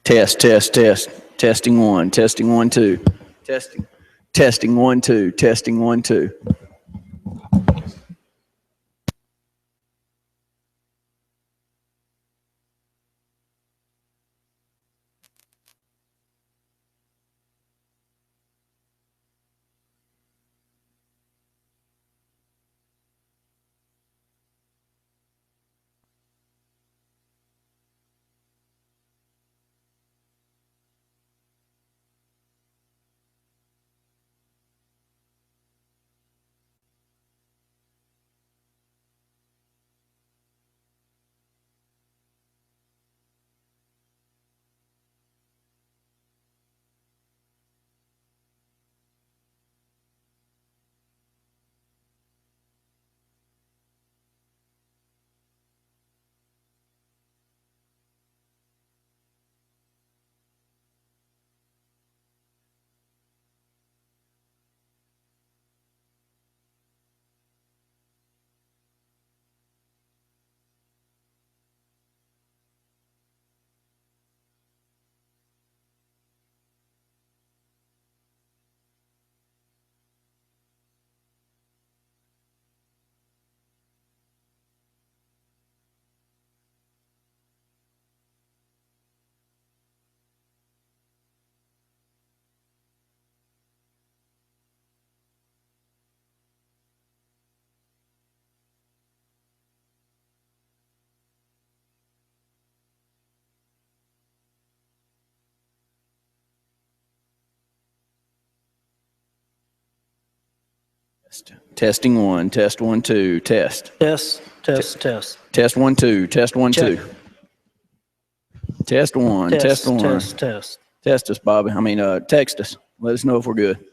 Test, test, test. Testing one, testing one, two. Testing. Testing one, two. Testing one, two. Testing one, test one, two, test. Test, test, test. Test one, two, test one, Check. two. Test one, test one. Test. Test us, Bobby. Text us. Let us know if we're good.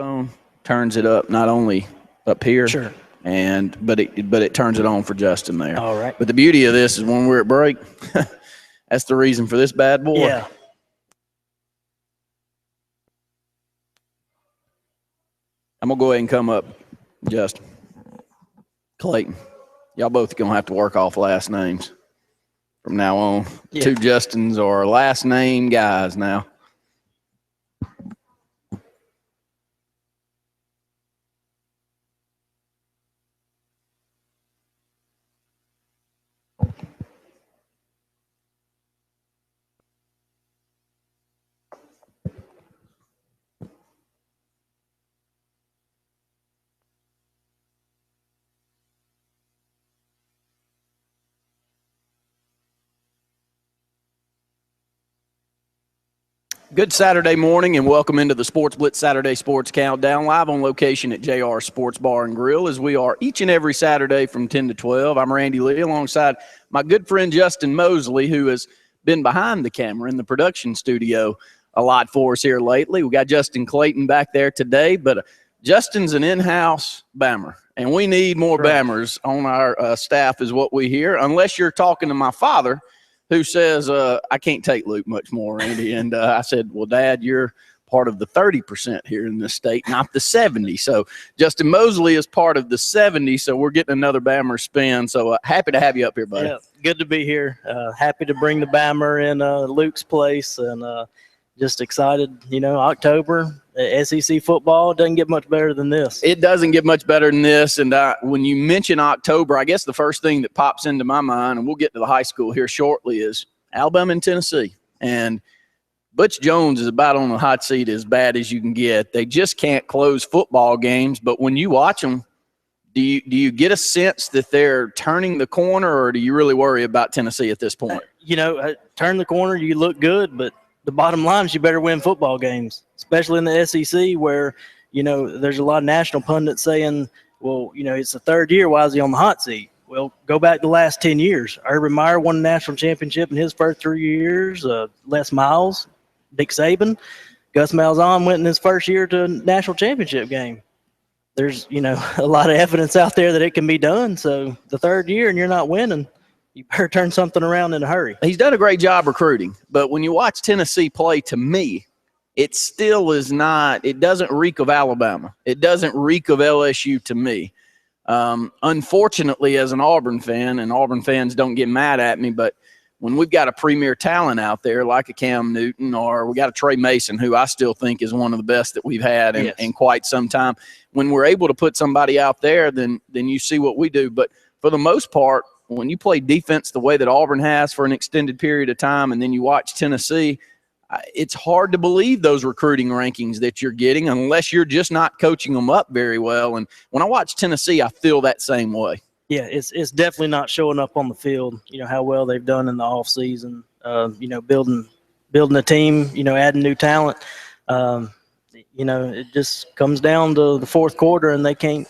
phone turns it up not only up here, Sure. but it turns it on for Justin there. All right. But the beauty of this is when we're at break, that's the reason for this bad boy. Yeah. I'm gonna go ahead and come up, Justin. Clayton, y'all both gonna have to work off last names from now on. Yeah. Two Justins are last name guys now. Good Saturday morning and welcome into the Sports Blitz Saturday Sports Countdown, live on location at JR Sports Bar and Grill, as we are each and every Saturday from 10 to 12. I'm Randy Lee alongside my good friend Justin Mosley, who has been behind the camera in the production studio a lot for us here lately. We got Justin Clayton back there today, but Justin's an in-house Bammer, and we need more Bammers on our staff is what we hear, unless you're talking to my father, who says, I can't take Luke much more, Randy. And I said, well, Dad, you're part of the 30% here in this state, not the 70. So Justin Mosley is part of the 70, so we're getting another Bammer spin. So happy to have you up here, buddy. Yeah, good to be here. Happy to bring the Bammer in Luke's place, and just excited. October, SEC football doesn't get much better than this. It doesn't get much better than this. And when you mention October, I guess the first thing that pops into my mind, and we'll get to the high school here shortly, is Alabama and Tennessee. And Butch Jones is about on the hot seat as bad as you can get. They just can't close football games. But when you watch them, do you get a sense that they're turning the corner, or do you really worry about Tennessee at this point? Turn the corner, you look good, but the bottom line is you better win football games, especially in the SEC where, there's a lot of national pundits saying, well, it's the third year. Why is he on the hot seat? Well, go back the last 10 years. Urban Meyer won a national championship in his first 3 years. Les Miles, Dick Saban, Gus Malzahn went in his first year to a national championship game. There's, a lot of evidence out there that it can be done. So the third year and you're not winning, you better turn something around in a hurry. He's done a great job recruiting, but when you watch Tennessee play, to me, it still is not – it doesn't reek of Alabama. It doesn't reek of LSU to me. Unfortunately, as an Auburn fan, and Auburn fans don't get mad at me, but when we've got a premier talent out there like a Cam Newton, or we got a Trey Mason, who I still think is one of the best that we've had in quite some time, when we're able to put somebody out there, then you see what we do. But for the most part, when you play defense the way that Auburn has for an extended period of time, and then you watch Tennessee, it's hard to believe those recruiting rankings that you're getting unless you're just not coaching them up very well. And when I watch Tennessee, I feel that same way. Yeah, it's definitely not showing up on the field, how well they've done in the offseason, building a team, adding new talent. It just comes down to the fourth quarter, and they can't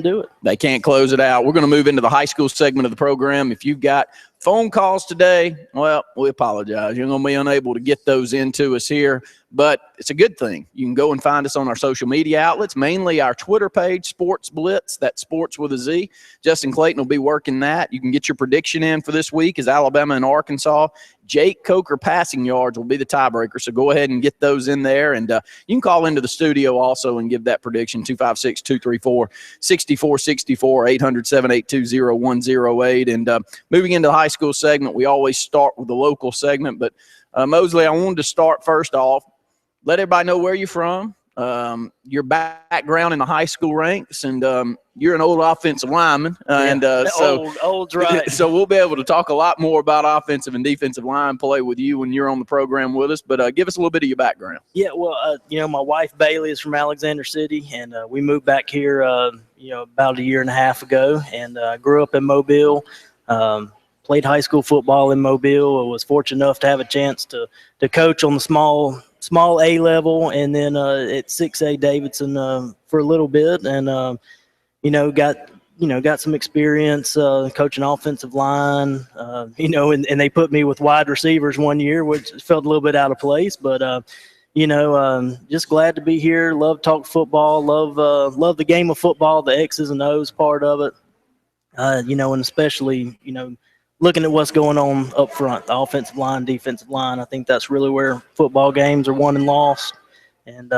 do it. They can't close it out. We're going to move into the high school segment of the program. If you've got phone calls today, well, we apologize. You're going to be unable to get those into us here, but it's a good thing. You can go and find us on our social media outlets, mainly our Twitter page, Sports Blitz. That's Sports with a Z. Justin Clayton will be working that. You can get your prediction in for this week as Alabama and Arkansas. Jake Coker passing yards will be the tiebreaker, so go ahead and get those in there. And you can call into the studio also and give that prediction, 256-234-6464, 800-782-0108. And moving into the high school segment, we always start with the local segment. But, Mosley, I wanted to start first off, let everybody know where you're from, your background in the high school ranks, and you're an old offensive lineman. Old's right. So we'll be able to talk a lot more about offensive and defensive line play with you when you're on the program with us. But give us a little bit of your background. Yeah, well, my wife Bailey is from Alexander City, and we moved back here, about a year and a half ago, and grew up in Mobile. Played high school football in Mobile. I was fortunate enough to have a chance to coach on the small A level, and then at 6A Davidson for a little bit, and got some experience coaching offensive line, and they put me with wide receivers one year, which felt a little bit out of place, but Just glad to be here. Love talk football. Love the game of football, the X's and O's part of it. And especially, looking at what's going on up front, the offensive line, defensive line. I think that's really where football games are won and lost. And,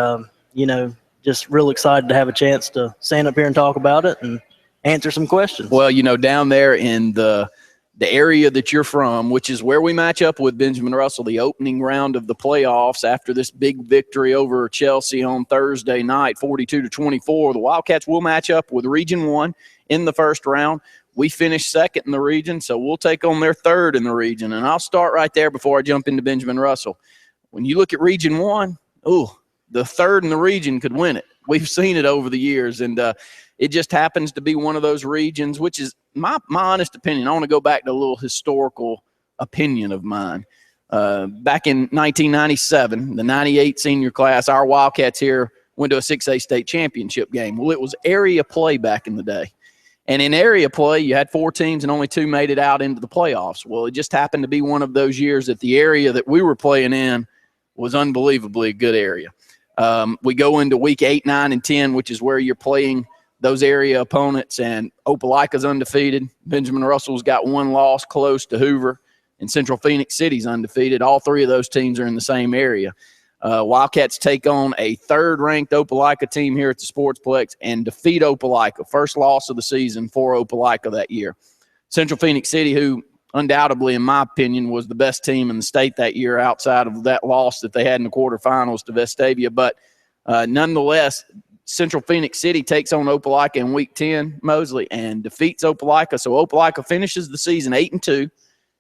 just real excited to have a chance to stand up here and talk about it and answer some questions. Well, down there in the area that you're from, which is where we match up with Benjamin Russell, the opening round of the playoffs after this big victory over Chelsea on Thursday night, 42-24. The Wildcats will match up with Region 1 in the first round. We finished second in the region, so we'll take on their third in the region. And I'll start right there before I jump into Benjamin Russell. When you look at Region 1, the third in the region could win it. We've seen it over the years, and it just happens to be one of those regions, which is my honest opinion. I want to go back to a little historical opinion of mine. Back in 1997, the 98 senior class, our Wildcats here went to a 6A state championship game. Well, it was area play back in the day. And in area play, you had 4 teams and only 2 made it out into the playoffs. Well, it just happened to be one of those years that the area that we were playing in was unbelievably a good area. We go into week 8, 9, and 10, which is where you're playing those area opponents, and Opelika's undefeated. Benjamin Russell's got 1 loss close to Hoover, and Central Phoenix City's undefeated. All 3 of those teams are in the same area. Wildcats take on a 3rd-ranked Opelika team here at the Sportsplex and defeat Opelika. First loss of the season for Opelika that year. Central Phoenix City, who undoubtedly, in my opinion, was the best team in the state that year outside of that loss that they had in the quarterfinals to Vestavia. But nonetheless, Central Phoenix City takes on Opelika in week 10, Mosley, and defeats Opelika. So Opelika finishes the season 8-2,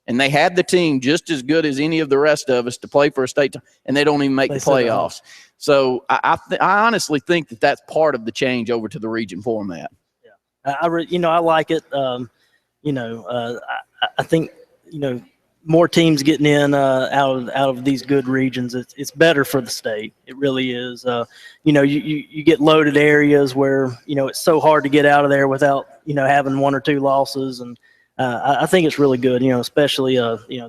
and they had the team just as good as any of the rest of us to play for a state, and they don't even make the playoffs. So I honestly think that that's part of the change over to the region format. Yeah, I like it. I think more teams getting in out of these good regions. It's better for the state. It really is. You get loaded areas where it's so hard to get out of there without having 1 or 2 losses, and I think it's really good. Especially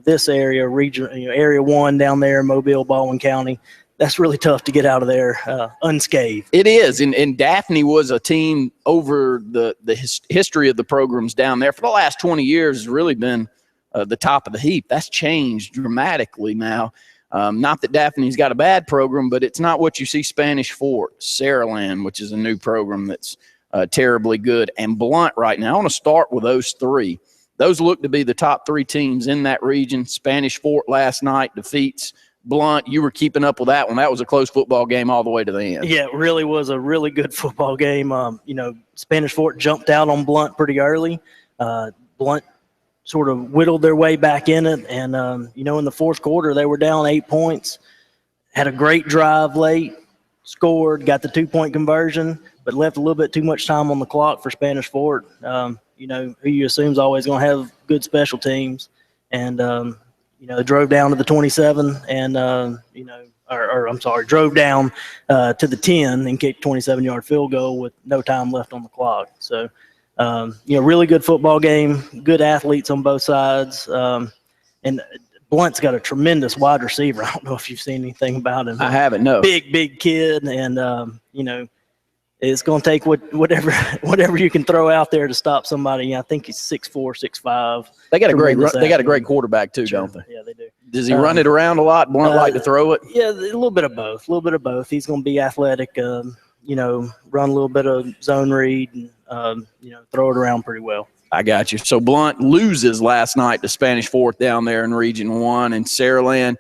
this area, region, area 1 down there in Mobile, Baldwin County. That's really tough to get out of there unscathed. It is, and Daphne was a team over the history of the programs down there for the last 20 years has really been the top of the heap. That's changed dramatically now. Not that Daphne's got a bad program, but it's not what you see Spanish Fort, Saraland, which is a new program that's terribly good, and Blunt right now. I want to start with those 3. Those look to be the top 3 teams in that region. Spanish Fort last night defeats Blunt. You were keeping up with that one. That was a close football game all the way to the end. Yeah, it really was a really good football game. Spanish Fort jumped out on Blunt pretty early. Blunt sort of whittled their way back in it. And, in the fourth quarter, they were down 8 points, had a great drive late, scored, got the 2-point conversion, but left a little bit too much time on the clock for Spanish Fort. Who you assume is always going to have good special teams. And, drove down to the 27 and, drove down to the 10 and kicked a 27-yard field goal with no time left on the clock. So, really good football game, good athletes on both sides. And Blunt's got a tremendous wide receiver. I don't know if you've seen anything about him. I haven't, no. Big kid. And, it's going to take whatever you can throw out there to stop somebody. I think he's 6'4", 6'5". They got a great quarterback too, don't they? Yeah, they do. Does he run it around a lot? Blunt like to throw it? Yeah, a little bit of both. He's going to be athletic. Run a little bit of zone read and throw it around pretty well. I got you. So Blunt loses last night to Spanish Fort down there in Region 1, and Saraland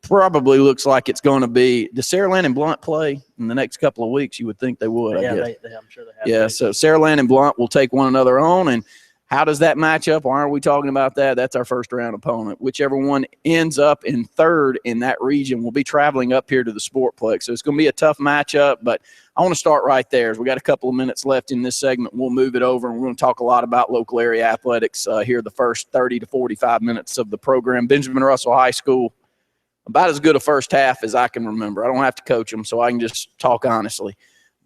probably looks like it's going to be – does Saraland and Blunt play in the next couple of weeks? You would think they would, yeah, I guess. I'm sure they have. Yeah, so Saraland and Blunt will take one another on, and how does that match up? Why aren't we talking about that? That's our first-round opponent. Whichever one ends up in third in that region will be traveling up here to the Sportplex. So it's going to be a tough matchup, but I want to start right there. As we got a couple of minutes left in this segment, we'll move it over, and we're going to talk a lot about local area athletics here the first 30 to 45 minutes of the program. Benjamin Russell High School, about as good a first half as I can remember. I don't have to coach them, so I can just talk honestly.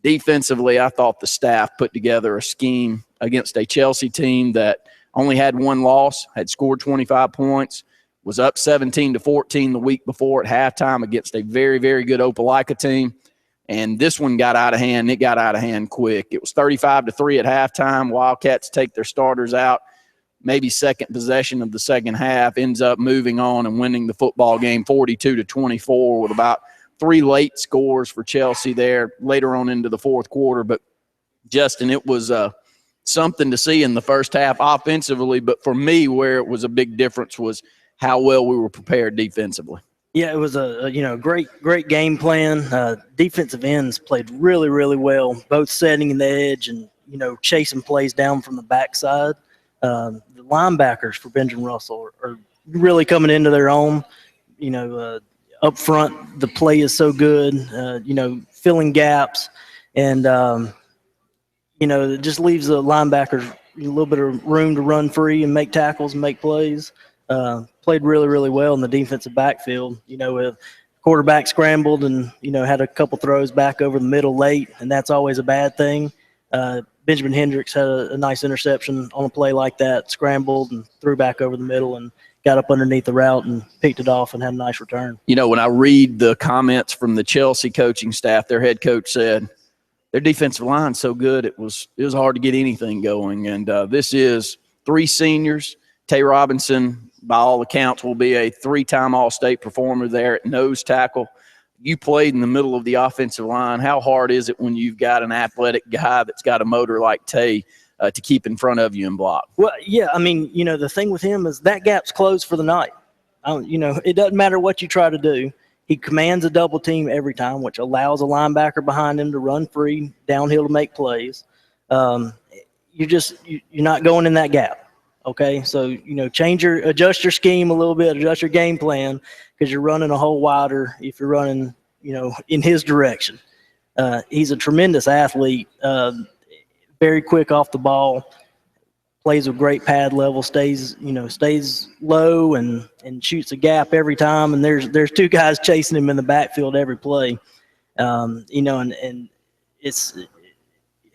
Defensively, I thought the staff put together a scheme against a Chelsea team that only had 1 loss, had scored 25 points, was up 17-14 the week before at halftime against a very, very good Opelika team. And this one got out of hand. It got out of hand quick. It was 35-3 at halftime. Wildcats take their starters out. Maybe second possession of the second half, ends up moving on and winning the football game 42-24 with about 3 late scores for Chelsea there later on into the fourth quarter. But, Justin, it was something to see in the first half offensively. But for me, where it was a big difference was how well we were prepared defensively. Yeah, it was a great game plan. Defensive ends played really, really well, both setting the edge and, chasing plays down from the backside. The linebackers for Benjamin Russell are really coming into their own. Up front, the play is so good, filling gaps. And, it just leaves the linebackers a little bit of room to run free and make tackles and make plays. Played really, really well in the defensive backfield. With quarterback scrambled and, had a couple throws back over the middle late, and that's always a bad thing. Benjamin Hendricks had a nice interception on a play like that, scrambled and threw back over the middle and got up underneath the route and picked it off and had a nice return. When I read the comments from the Chelsea coaching staff, their head coach said their defensive line's so good it was hard to get anything going. And this is 3 seniors. Tay Robinson, by all accounts, will be a 3-time All-State performer there at nose tackle. You played in the middle of the offensive line. How hard is it when you've got an athletic guy that's got a motor like Tay to keep in front of you and block? Well, yeah, the thing with him is that gap's closed for the night. It doesn't matter what you try to do. He commands a double team every time, which allows a linebacker behind him to run free downhill to make plays. You're not going in that gap. Okay, so, adjust your scheme a little bit, adjust your game plan, because you're running a hole wider if you're running, in his direction. He's a tremendous athlete, very quick off the ball, plays with great pad level, stays low and shoots a gap every time. And there's 2 guys chasing him in the backfield every play, and it's –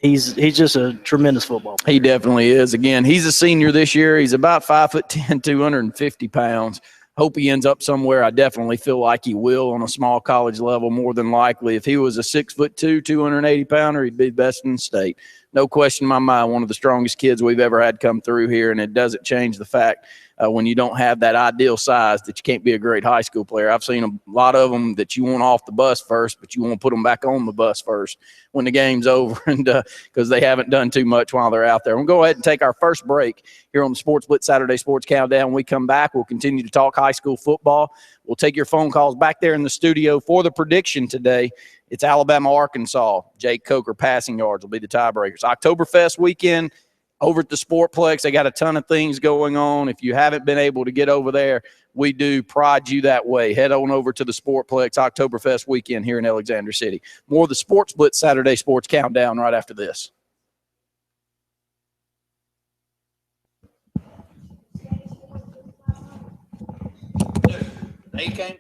He's just a tremendous football player. He definitely is. Again, he's a senior this year. He's about 5'10", 250 pounds. Hope he ends up somewhere. I definitely feel like he will on a small college level, more than likely. If he was a 6'2", 280-pounder, he'd be best in the state. No question in my mind, one of the strongest kids we've ever had come through here, and it doesn't change the fact when you don't have that ideal size that you can't be a great high school player. I've seen a lot of them that you want off the bus first, but you want to put them back on the bus first when the game's over, and because they haven't done too much while they're out there. We'll go ahead and take our first break here on the Sports Blitz Saturday Sports Countdown. When we come back, we'll continue to talk high school football. We'll take your phone calls back there in the studio for the prediction today. It's Alabama-Arkansas. Jake Coker passing yards will be the tiebreakers. Oktoberfest weekend over at the Sportplex. They got a ton of things going on. If you haven't been able to get over there, we do pride you that way. Head on over to the Sportplex Oktoberfest weekend here in Alexander City. More of the Sports Blitz Saturday Sports Countdown right after this. They came.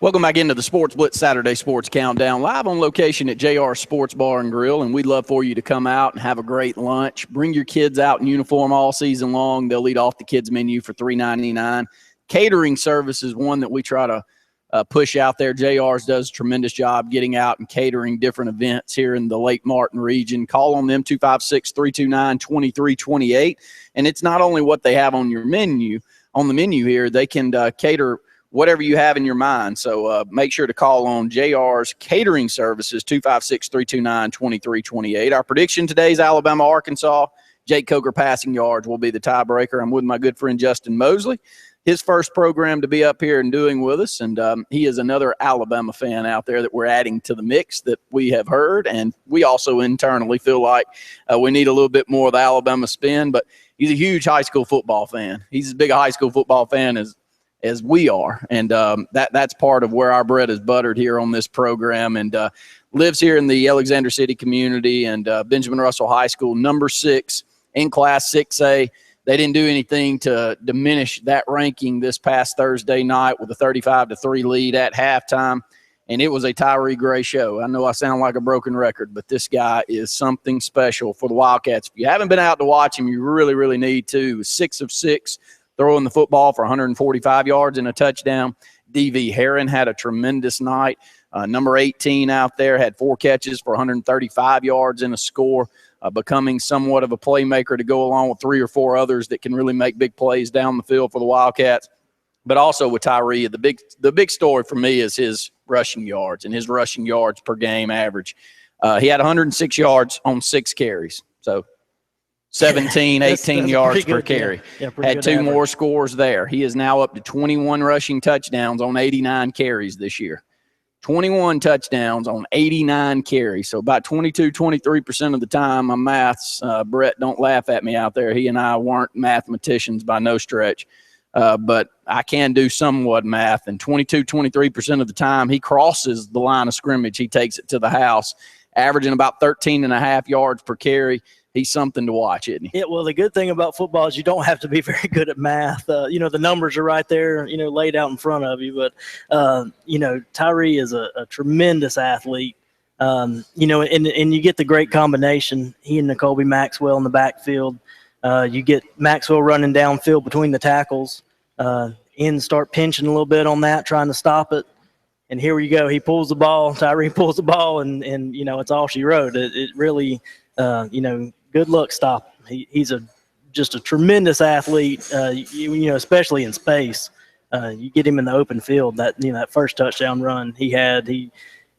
Welcome back into the Sports Blitz Saturday Sports Countdown, live on location at JR Sports Bar and Grill, and we'd love for you to come out and have a great lunch. Bring your kids out in uniform all season long. They'll eat off the kids' menu for $3.99. Catering service is one that we try to push out there. JR's does a tremendous job getting out and catering different events here in the Lake Martin region. Call on them, 256-329-2328. And it's not only what they have on your menu, on the menu here, they can cater whatever you have in your mind. So make sure to call on JR's catering services, 256-329-2328. Our prediction today is Alabama-Arkansas. Jake Coker passing yards will be the tiebreaker. I'm with my good friend Justin Mosley. His first program to be up here and doing with us, and he is another Alabama fan out there that we're adding to the mix that we have heard, and we also internally feel like we need a little bit more of the Alabama spin, but he's a huge high school football fan. He's as big a high school football fan as we are, and that's part of where our bread is buttered here on this program, and lives here in the Alexander City community, and Benjamin Russell High School, number 6 in Class 6A. They didn't do anything to diminish that ranking this past Thursday night with a 35-3 lead at halftime, and it was a Tyree Gray show. I know I sound like a broken record, but this guy is something special for the Wildcats. If you haven't been out to watch him, you really, really need to. 6 of 6, throwing the football for 145 yards and a touchdown. D.V. Herron had a tremendous night. Number 18 out there had 4 catches for 135 yards and a score. Becoming somewhat of a playmaker to go along with 3 or 4 others that can really make big plays down the field for the Wildcats. But also with Tyree, the big story for me is his rushing yards and his rushing yards per game average. He had 106 yards on 6 carries. So 17, 18 yards per carry. Yeah, had 2 more scores there. He is now up to 21 rushing touchdowns on 89 carries this year. 21 touchdowns on 89 carries. So about 23% of the time, my maths, Brett, don't laugh at me out there. He and I weren't mathematicians by no stretch. But I can do somewhat math. And 23% of the time, he crosses the line of scrimmage. He takes it to the house, averaging about 13.5 yards per carry. He's something to watch, isn't he? Yeah, well, the good thing about football is you don't have to be very good at math. The numbers are right there, laid out in front of you. But, Tyree is a tremendous athlete, and you get the great combination. He and N'Kobe Maxwell in the backfield. You get Maxwell running downfield between the tackles, and start pinching a little bit on that, trying to stop it. And here we go. He pulls the ball. Tyree pulls the ball, and it's all she wrote. It really, good luck stop. He's just a tremendous athlete, especially in space. You get him in the open field, that first touchdown run he had, he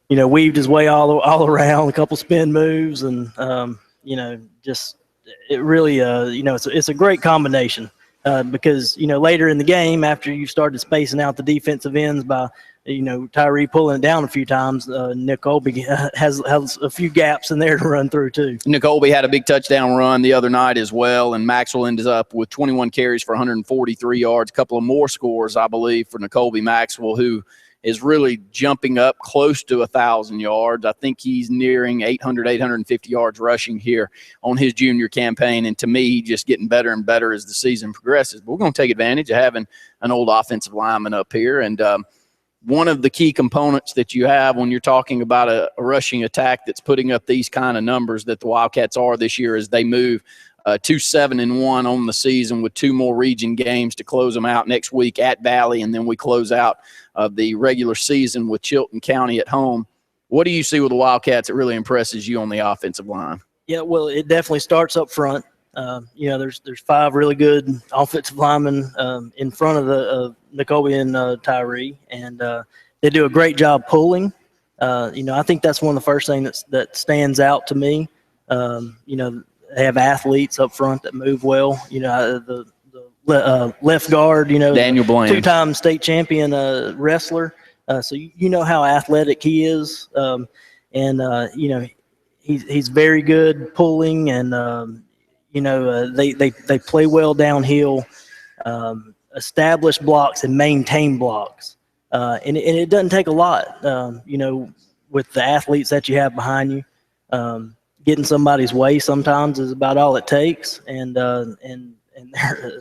weaved his way all around, a couple spin moves, and, it really, it's a great combination because, later in the game, after you started spacing out the defensive ends by, Tyree pulling it down a few times, N'Kobe has a few gaps in there to run through too. N'Kobe had a big touchdown run the other night as well, and Maxwell ended up with 21 carries for 143 yards, a couple of more scores, I believe, for N'Kobe Maxwell, who is really jumping up close to 1,000 yards. I think he's nearing 850 yards rushing here on his junior campaign, and to me, he's just getting better and better as the season progresses. But we're going to take advantage of having an old offensive lineman up here, and one of the key components that you have when you're talking about a rushing attack that's putting up these kind of numbers that the Wildcats are this year is they move to 7-1 on the season with 2 more region games to close them out next week at Valley, and then we close out the regular season with Chilton County at home. What do you see with the Wildcats that really impresses you on the offensive line? Yeah, well, it definitely starts up front. There's 5 really good offensive linemen in front of N'Kobe and Tyree, and they do a great job pulling. I think that's one of the first things that stands out to me. They have athletes up front that move well. The left guard, Daniel Blaine, 2-time state champion wrestler. So you know how athletic he is, he's very good pulling, and they play well downhill, establish blocks and maintain blocks, and it doesn't take a lot. With the athletes that you have behind you, getting somebody's way sometimes is about all it takes, and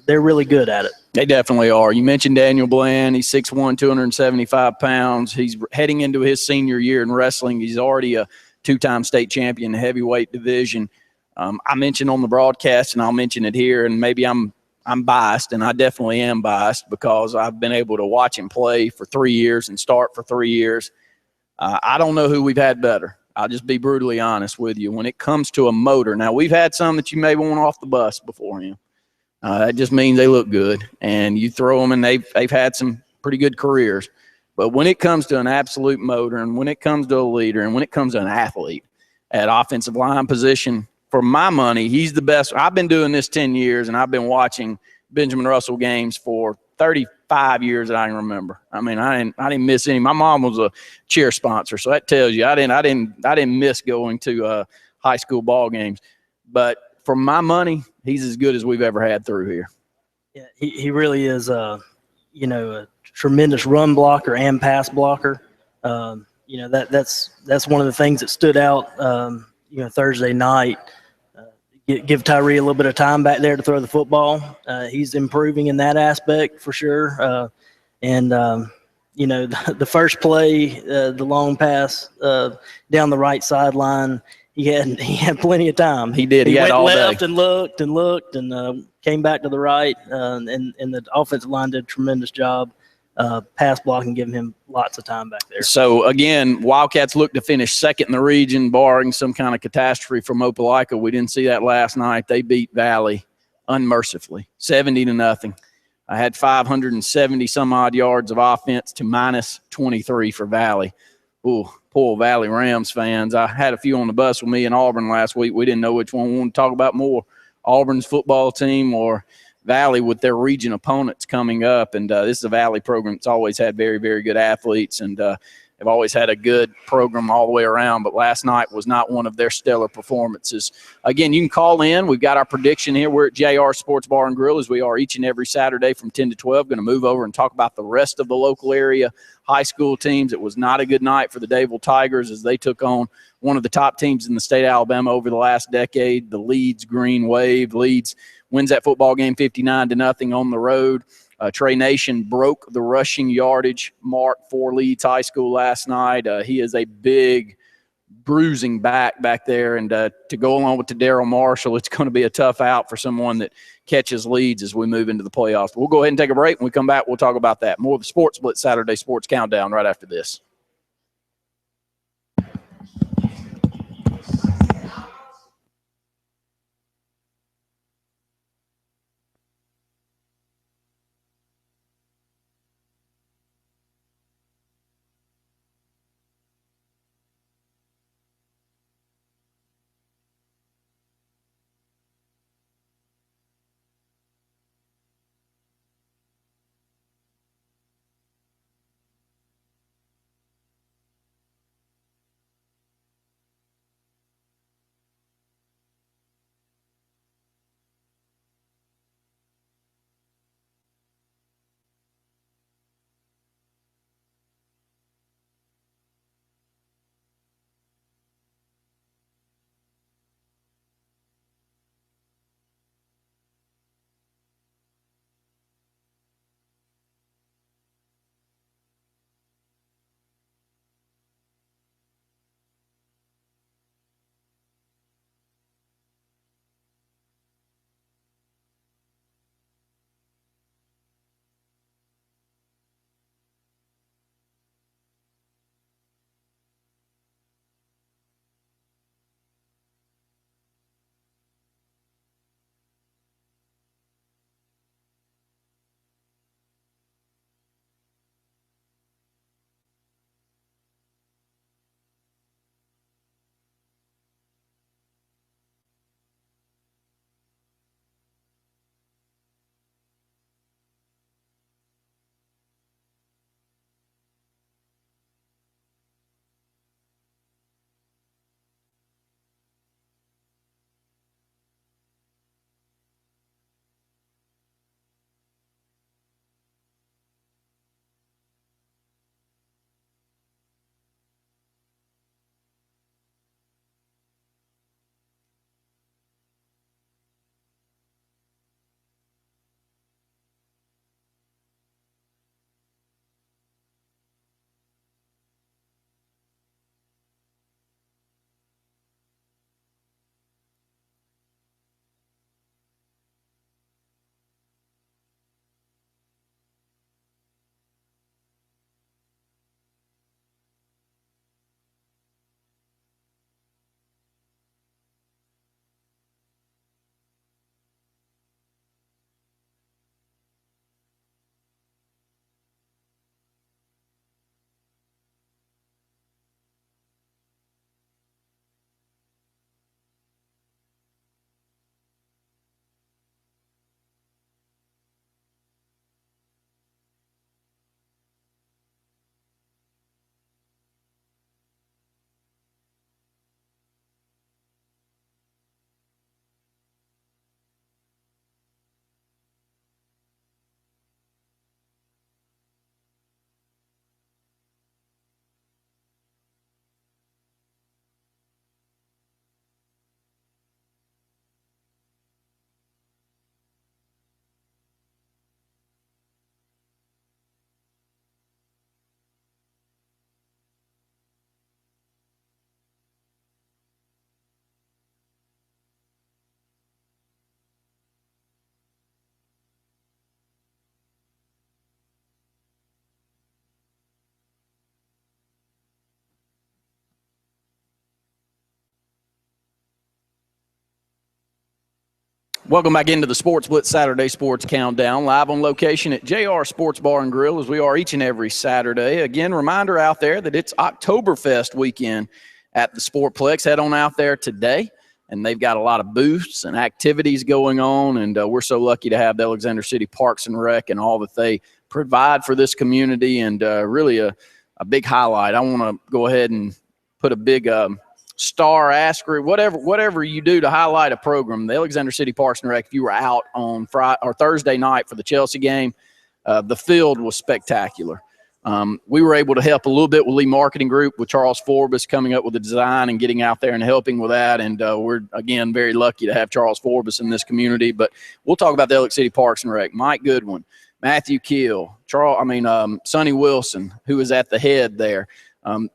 they're really good at it. They definitely are. You mentioned Daniel Bland. He's 6'1", 275 pounds. He's heading into his senior year in wrestling. He's already a two-time state champion in the heavyweight division. I mentioned on the broadcast, and I'll mention it here, and maybe I'm biased, and I definitely am biased because I've been able to watch him play for 3 years and start for 3 years. I don't know who we've had better. I'll just be brutally honest with you. When it comes to a motor, now we've had some that you may want off the bus before him. That just means they look good, and you throw them, and they've had some pretty good careers. But when it comes to an absolute motor, and when it comes to a leader, and when it comes to an athlete at offensive line position, for my money, he's the best. I've been doing this 10 years, and I've been watching Benjamin Russell games for 35 years that I can remember. I mean, I didn't miss any. My mom was a cheer sponsor, so that tells you I didn't miss going to high school ball games. But for my money, he's as good as we've ever had through here. Yeah, he really is a tremendous run blocker and pass blocker. That's one of the things that stood out. Thursday night. Give Tyree a little bit of time back there to throw the football. He's improving in that aspect for sure. The first play, the long pass down the right sideline, he had plenty of time. He did. He had went all left day. and looked and came back to the right. And the offensive line did a tremendous job. Pass blocking, giving him lots of time back there. So, again, Wildcats look to finish second in the region, barring some kind of catastrophe from Opelika. We didn't see that last night. They beat Valley unmercifully, 70-0. I had 570-some-odd yards of offense to minus 23 for Valley. Ooh, poor Valley Rams fans. I had a few on the bus with me in Auburn last week. We didn't know which one we wanted to talk about more, Auburn's football team or Valley with their region opponents coming up. And this is a Valley program that's always had very, very good athletes, and they've always had a good program all the way around. But last night was not one of their stellar performances. Again, you can call in. We've got our prediction here. We're at JR Sports Bar and Grill, as we are each and every Saturday from 10 to 12. Going to move over and talk about the rest of the local area high school teams. It was not a good night for the Dadeville Tigers as they took on one of the top teams in the state of Alabama over the last decade, the Leeds Green Wave. Leeds wins that football game 59-0 on the road. Trey Nation broke the rushing yardage mark for Leeds High School last night. He is a big bruising back there, and to go along with Daryl Marshall, it's going to be a tough out for someone that catches Leeds as we move into the playoffs. We'll go ahead and take a break. When we come back, we'll talk about that. More of the Sports Blitz Saturday Sports Countdown right after this. Welcome back into the Sports Blitz Saturday Sports Countdown, live on location at JR Sports Bar and Grill, as we are each and every Saturday. Again, reminder out there that it's Oktoberfest weekend at the Sportplex. Head on out there today, and they've got a lot of booths and activities going on, and we're so lucky to have the Alexander City Parks and Rec and all that they provide for this community, and really a big highlight. I want to go ahead and put a big star, asterisk, whatever you do to highlight a program. The Alexander City Parks and Rec, if you were out on Friday or Thursday night for the Chelsea game, the field was spectacular. We were able to help a little bit with Lee Marketing Group, with Charles Forbes coming up with the design and getting out there and helping with that. And we're, again, very lucky to have Charles Forbes in this community. But we'll talk about the Alex City Parks and Rec. Mike Goodwin, Matthew Keel, Sonny Wilson, who is at the head there.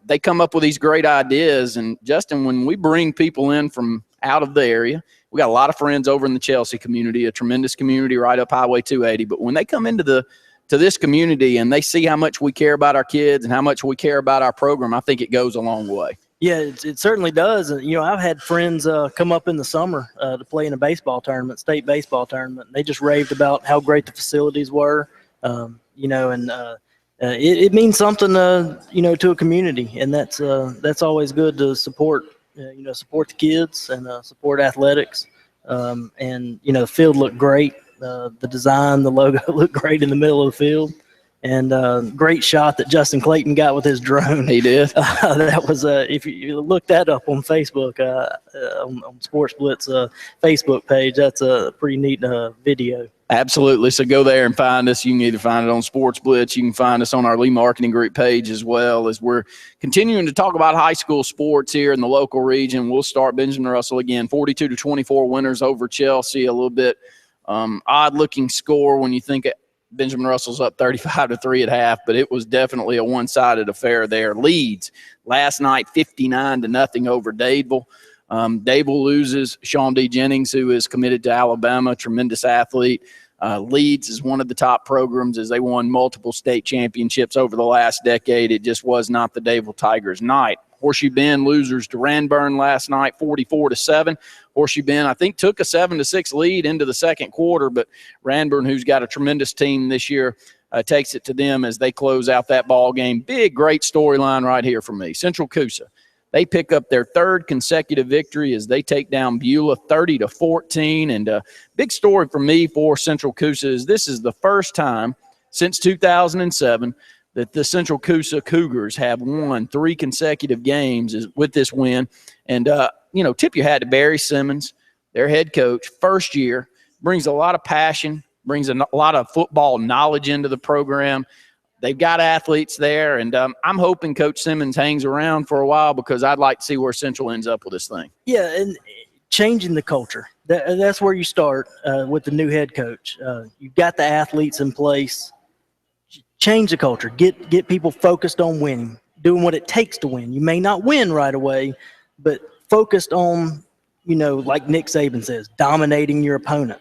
They come up with these great ideas. And, Justin, when we bring people in from out of the area, we got a lot of friends over in the Chelsea community, a tremendous community right up Highway 280. But when they come into to this community and they see how much we care about our kids and how much we care about our program, I think it goes a long way. Yeah, it certainly does. And, I've had friends come up in the summer to play in a baseball tournament, state baseball tournament. And they just raved about how great the facilities were, it means something, to a community. And that's always good to support, support the kids and support athletics. The field looked great. The design, the logo looked great in the middle of the field. And great shot that Justin Clayton got with his drone. He did. That was if you look that up on Facebook, on Sports Blitz Facebook page, that's a pretty neat video. Absolutely. So go there and find us. You can either find it on Sports Blitz. You can find us on our Lee Marketing Group page, as well as we're continuing to talk about high school sports here in the local region. We'll start Benjamin Russell again, 42-24 winners over Chelsea. A little bit odd-looking score when you think Benjamin Russell's up 35-3 at half, but it was definitely a one-sided affair there. Leeds last night 59-0 over Dadeville. Dadeville loses Sean D. Jennings, who is committed to Alabama, tremendous athlete. Leeds is one of the top programs as they won multiple state championships over the last decade. It just was not the Dadeville Tigers' night. Horseshoe Bend losers to Ranburn last night, 44-7. Horseshoe Bend, I think, took a 7-6 lead into the second quarter, but Ranburn, who's got a tremendous team this year, takes it to them as they close out that ball game. Big, great storyline right here for me. Central Coosa, they pick up their third consecutive victory as they take down Beulah 30-14. And big story for me for Central Coosa is this is the first time since 2007 that the Central Coosa Cougars have won 3 consecutive games with this win. And, tip your hat to Barry Simmons, their head coach, first year, brings a lot of passion, brings a lot of football knowledge into the program. They've got athletes there, and I'm hoping Coach Simmons hangs around for a while because I'd like to see where Central ends up with this thing. Yeah, and changing the culture. That's where you start with the new head coach. You've got the athletes in place. Change the culture. Get people focused on winning, doing what it takes to win. You may not win right away, but focused on, like Nick Saban says, dominating your opponent.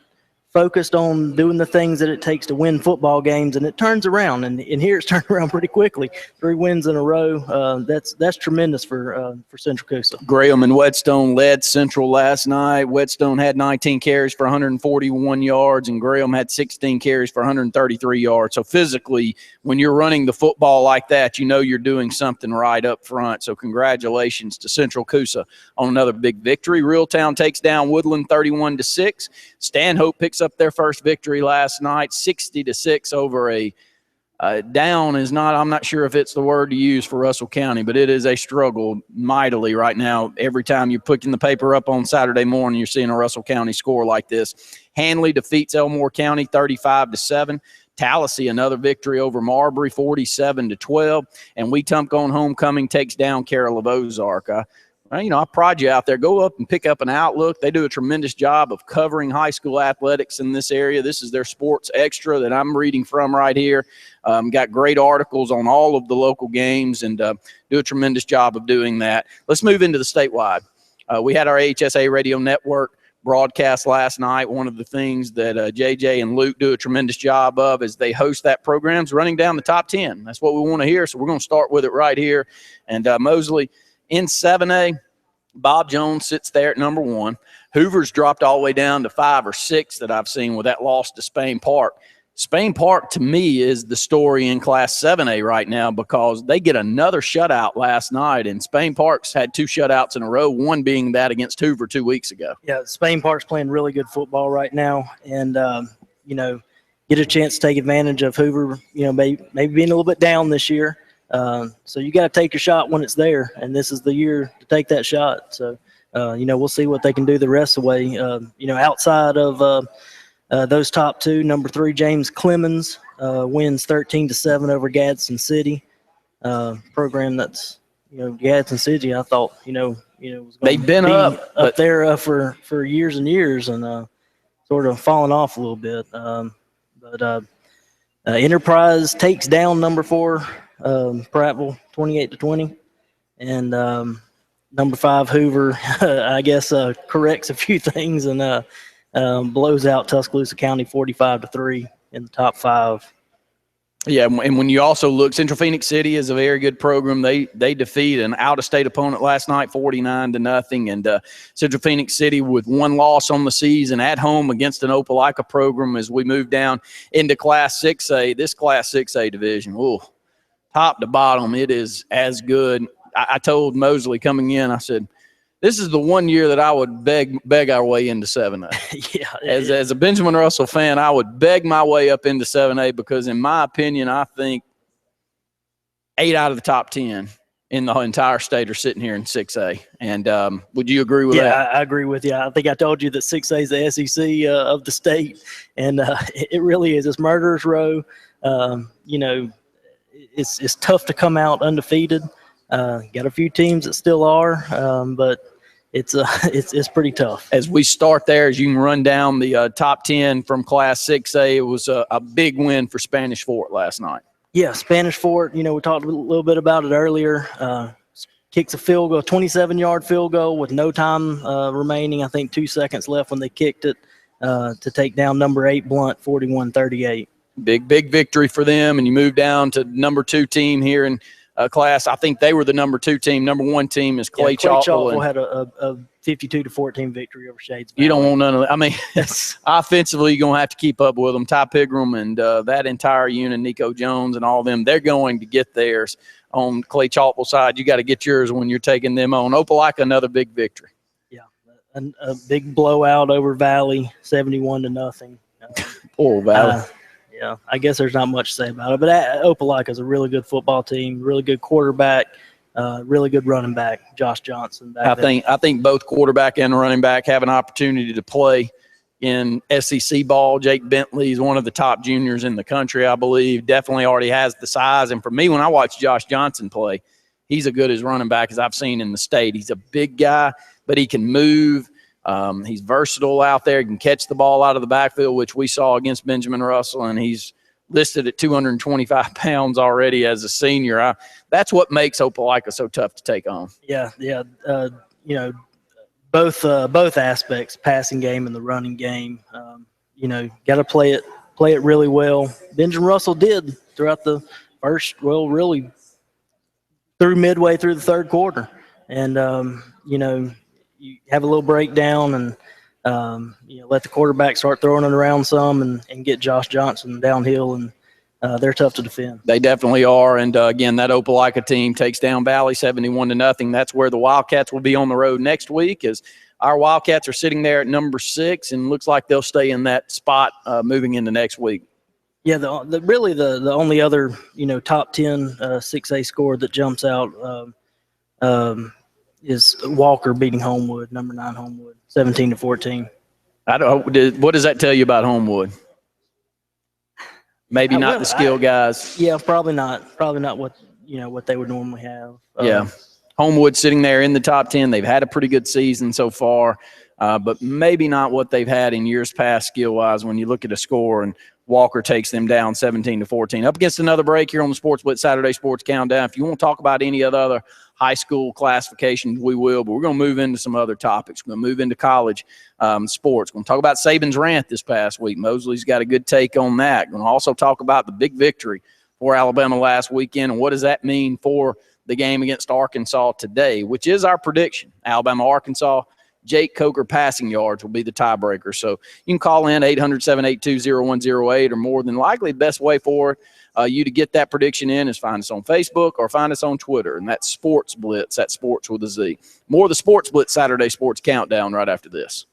Focused on doing the things that it takes to win football games, and it turns around. And here it's turned around pretty quickly. 3 wins in a row. That's tremendous for Central Coosa. Graham and Whetstone led Central last night. Whetstone had 19 carries for 141 yards, and Graham had 16 carries for 133 yards. So physically, when you're running the football like that, you're doing something right up front. So congratulations to Central Coosa on another big victory. Reeltown takes down Woodland 31-6. Stanhope picks up their first victory last night, 60-6 over a down is not, I'm not sure if it's the word to use for Russell County, but it is a struggle mightily right now. Every time you're picking the paper up on Saturday morning, you're seeing a Russell County score like this. Hanley defeats Elmore County 35-7. Tallahassee, another victory over Marbury, 47-12. And Wetumpka on homecoming takes down Carroll of Ozark. I prod you out there. Go up and pick up an Outlook. They do a tremendous job of covering high school athletics in this area. This is their Sports Extra that I'm reading from right here. Got great articles on all of the local games and do a tremendous job of doing that. Let's move into the statewide. We had our AHSA radio network broadcast last night. One of the things that JJ and Luke do a tremendous job of is they host that program's running down the top 10. That's what we want to hear, so we're going to start with it right here. And Mosley, in 7A, Bob Jones sits there at number 1. Hoover's dropped all the way down to 5 or 6 that I've seen with that loss to Spain Park. Spain Park, to me, is the story in Class 7A right now because they get another shutout last night, and Spain Park's had 2 shutouts in a row, one being that against Hoover 2 weeks ago. Yeah, Spain Park's playing really good football right now, and, get a chance to take advantage of Hoover, maybe being a little bit down this year. So you got to take your shot when it's there, and this is the year to take that shot. So, we'll see what they can do the rest of the way. Outside of those top 2, number 3, James Clemens wins 13-7 over Gadsden City. Program that's, Gadsden City, I thought, was they've been up there for years and years and sort of falling off a little bit. But Enterprise takes down number 4, Prattville, 28-20, and number 5, Hoover, I guess, corrects a few things and blows out Tuscaloosa County 45-3 in the top 5. Yeah, and when you also look, Central Phoenix City is a very good program. They defeat an out-of-state opponent last night, 49-0, and Central Phoenix City with 1 loss on the season at home against an Opelika program as we move down into Class 6A. This Class 6A division, top to bottom, it is as good. I told Mosley coming in, I said, this is the one year that I would beg our way into 7A. Yeah. As a Benjamin Russell fan, I would beg my way up into 7A because, in my opinion, I think 8 out of the top 10 in the entire state are sitting here in 6A. And would you agree with that? Yeah, I agree with you. I think I told you that 6A is the SEC of the state, and it really is. It's murderer's row. It's tough to come out undefeated. Got a few teams that still are, but it's pretty tough. As we start there, as you can run down the top 10 from Class 6A, it was a big win for Spanish Fort last night. Yeah, Spanish Fort, we talked a little bit about it earlier. Kicks a field goal, 27-yard field goal with no time remaining. I think 2 seconds left when they kicked it to take down number 8 Blunt, 41-38. Big victory for them, and you move down to number 2 team here in class. I think they were the number 2 team. Number 1 team is Clay Chalkville. Had a 52-14 victory over Shades Valley. You don't want none of that. I mean, offensively, you're going to have to keep up with them. Ty Pigram and that entire unit, Nico Jones and all of them, they're going to get theirs. On Clay Chalkville side, you got to get yours when you're taking them on. Opelika, another big victory. Yeah, a big blowout over Valley, 71-0. Poor Valley. Yeah, I guess there's not much to say about it. But Opelika is a really good football team, really good quarterback, really good running back, Josh Johnson. I think both quarterback and running back have an opportunity to play in SEC ball. Jake Bentley is one of the top juniors in the country, I believe. Definitely already has the size. And for me, when I watch Josh Johnson play, he's as good as running back as I've seen in the state. He's a big guy, but he can move. He's versatile out there. He can catch the ball out of the backfield, which we saw against Benjamin Russell, and he's listed at 225 pounds already as a senior. That's what makes Opelika so tough to take on. Yeah. Both aspects, passing game and the running game. Got to play it really well. Benjamin Russell did throughout the really through midway through the third quarter, and you have a little breakdown and let the quarterback start throwing it around some and get Josh Johnson downhill, and they're tough to defend. They definitely are. And again, that Opelika team takes down Valley 71-0. That's where the Wildcats will be on the road next week, as our Wildcats are sitting there at number 6, and looks like they'll stay in that spot moving into next week. Yeah, the only other top 10 6A score that jumps out is Walker beating Homewood, number 9 Homewood, 17-14. What does that tell you about Homewood? Maybe not the skill guys. Yeah, probably not. Probably not what they would normally have. Yeah, Homewood sitting there in the top 10. They've had a pretty good season so far, but maybe not what they've had in years past skill-wise. When you look at a score, and Walker takes them down 17-14. Up against another break here on the Sports Blitz Saturday Sports Countdown. If you want to talk about any of the other high school classifications, we will, but we're going to move into some other topics. We're going to move into college sports. We're going to talk about Saban's rant this past week. Mosley's got a good take on that. We're going to also talk about the big victory for Alabama last weekend, and what does that mean for the game against Arkansas today, which is our prediction. Alabama-Arkansas, Jake Coker passing yards will be the tiebreaker. So you can call in 800-782-0108, or more than likely the best way for you to get that prediction in is find us on Facebook or find us on Twitter, and that's Sports Blitz. That's sports with a Z. More of the Sports Blitz Saturday Sports Countdown right after this.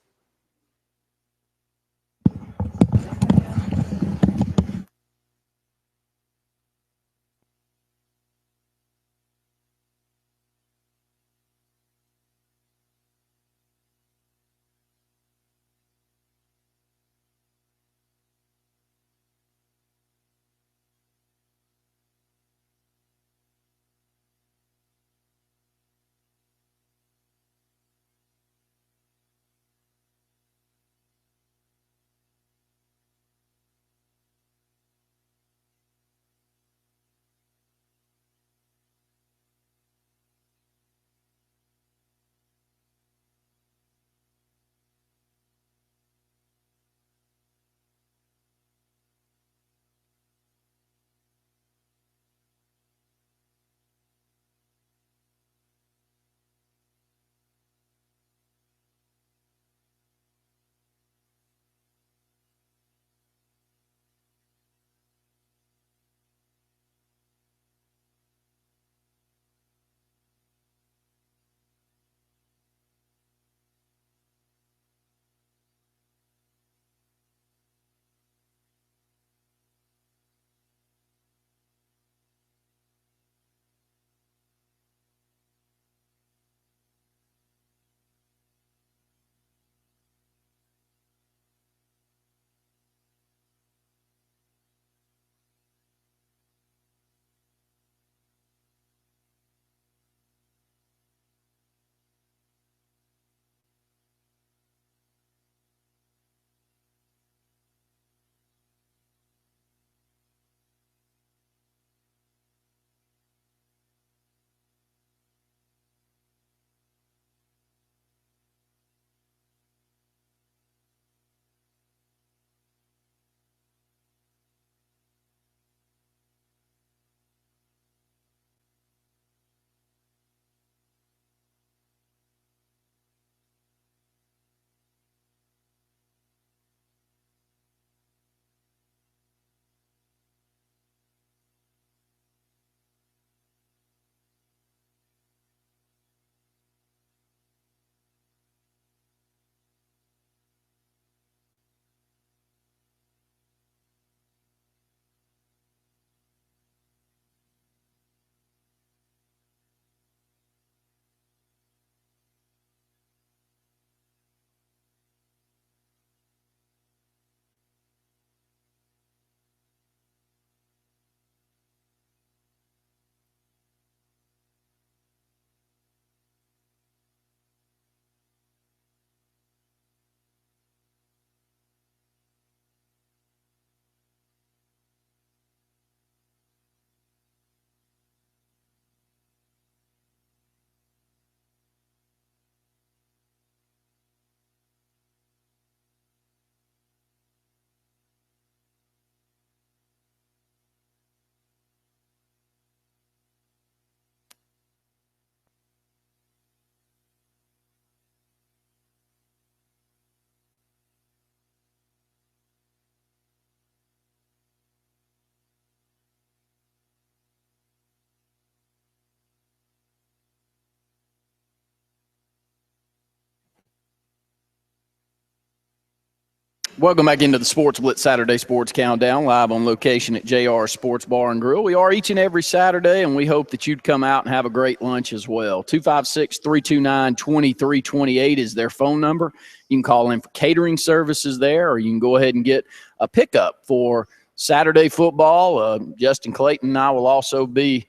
Welcome back into the Sports Blitz Saturday Sports Countdown, live on location at JR Sports Bar and Grill. We are each and every Saturday, and we hope that you'd come out and have a great lunch as well. 256-329-2328 is their phone number. You can call in for catering services there, or you can go ahead and get a pickup for Saturday football. Justin Clayton and I will also be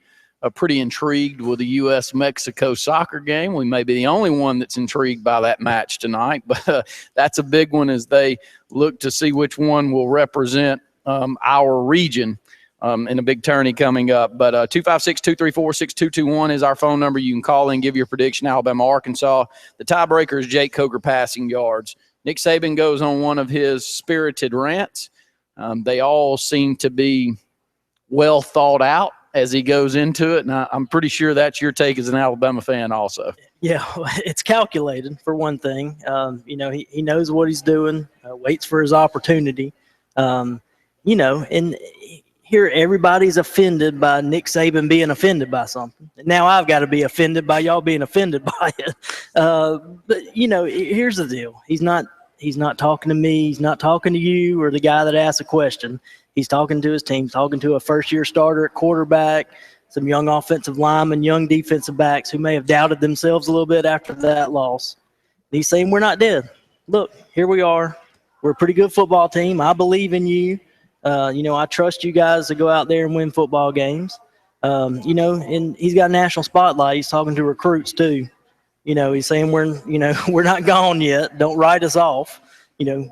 pretty intrigued with the U.S.-Mexico soccer game. We may be the only one that's intrigued by that match tonight, but that's a big one as they look to see which one will represent our region in a big tourney coming up. But 256-234-6221 is our phone number. You can call in, give your prediction, Alabama, Arkansas. The tiebreaker is Jake Coker passing yards. Nick Saban goes on one of his spirited rants. They all seem to be well thought out. as he goes into it, and I'm pretty sure that's your take as an Alabama fan also. Yeah, it's calculated for one thing. He knows what he's doing, waits for his opportunity. And here everybody's offended by Nick Saban being offended by something. Now I've got to be offended by y'all being offended by it. But here's the deal. He's not talking to me. He's not talking to you or the guy that asked a question. He's talking to his team, talking to a first-year starter at quarterback, some young offensive linemen, young defensive backs who may have doubted themselves a little bit after that loss. And he's saying, we're not dead. Look, here we are. We're a pretty good football team. I believe in you. I trust you guys to go out there and win football games. And he's got a national spotlight. He's talking to recruits too. He's saying we're not gone yet. Don't write us off.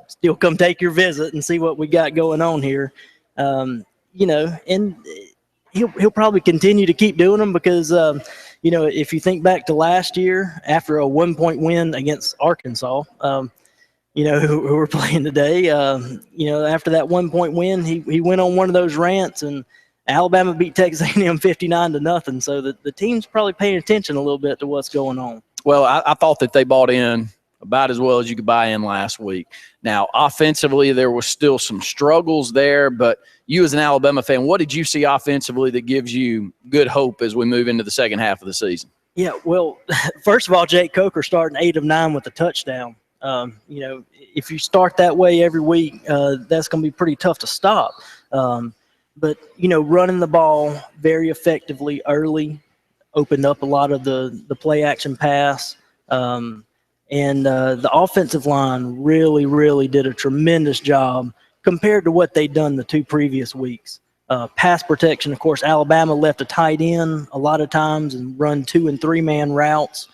Still come take your visit and see what we got going on here. And he'll probably continue to keep doing them because, if you think back to last year after a 1-point win against Arkansas, who we're playing today, after that 1-point win, he went on one of those rants and Alabama beat Texas A&M 59-0. So the team's probably paying attention a little bit to what's going on. Well, I thought that they bought in about as well as you could buy in last week. Now, offensively, there was still some struggles there, but you as an Alabama fan, what did you see offensively that gives you good hope as we move into the second half of the season? Yeah, well, first of all, Jake Coker starting 8 of 9 with a touchdown. If you start that way every week, that's going to be pretty tough to stop. But running the ball very effectively early opened up a lot of the play action pass. And the offensive line really, really did a tremendous job compared to what they'd done the 2 previous weeks. Pass protection, of course, Alabama left a tight end a lot of times and run 2- and 3-man routes,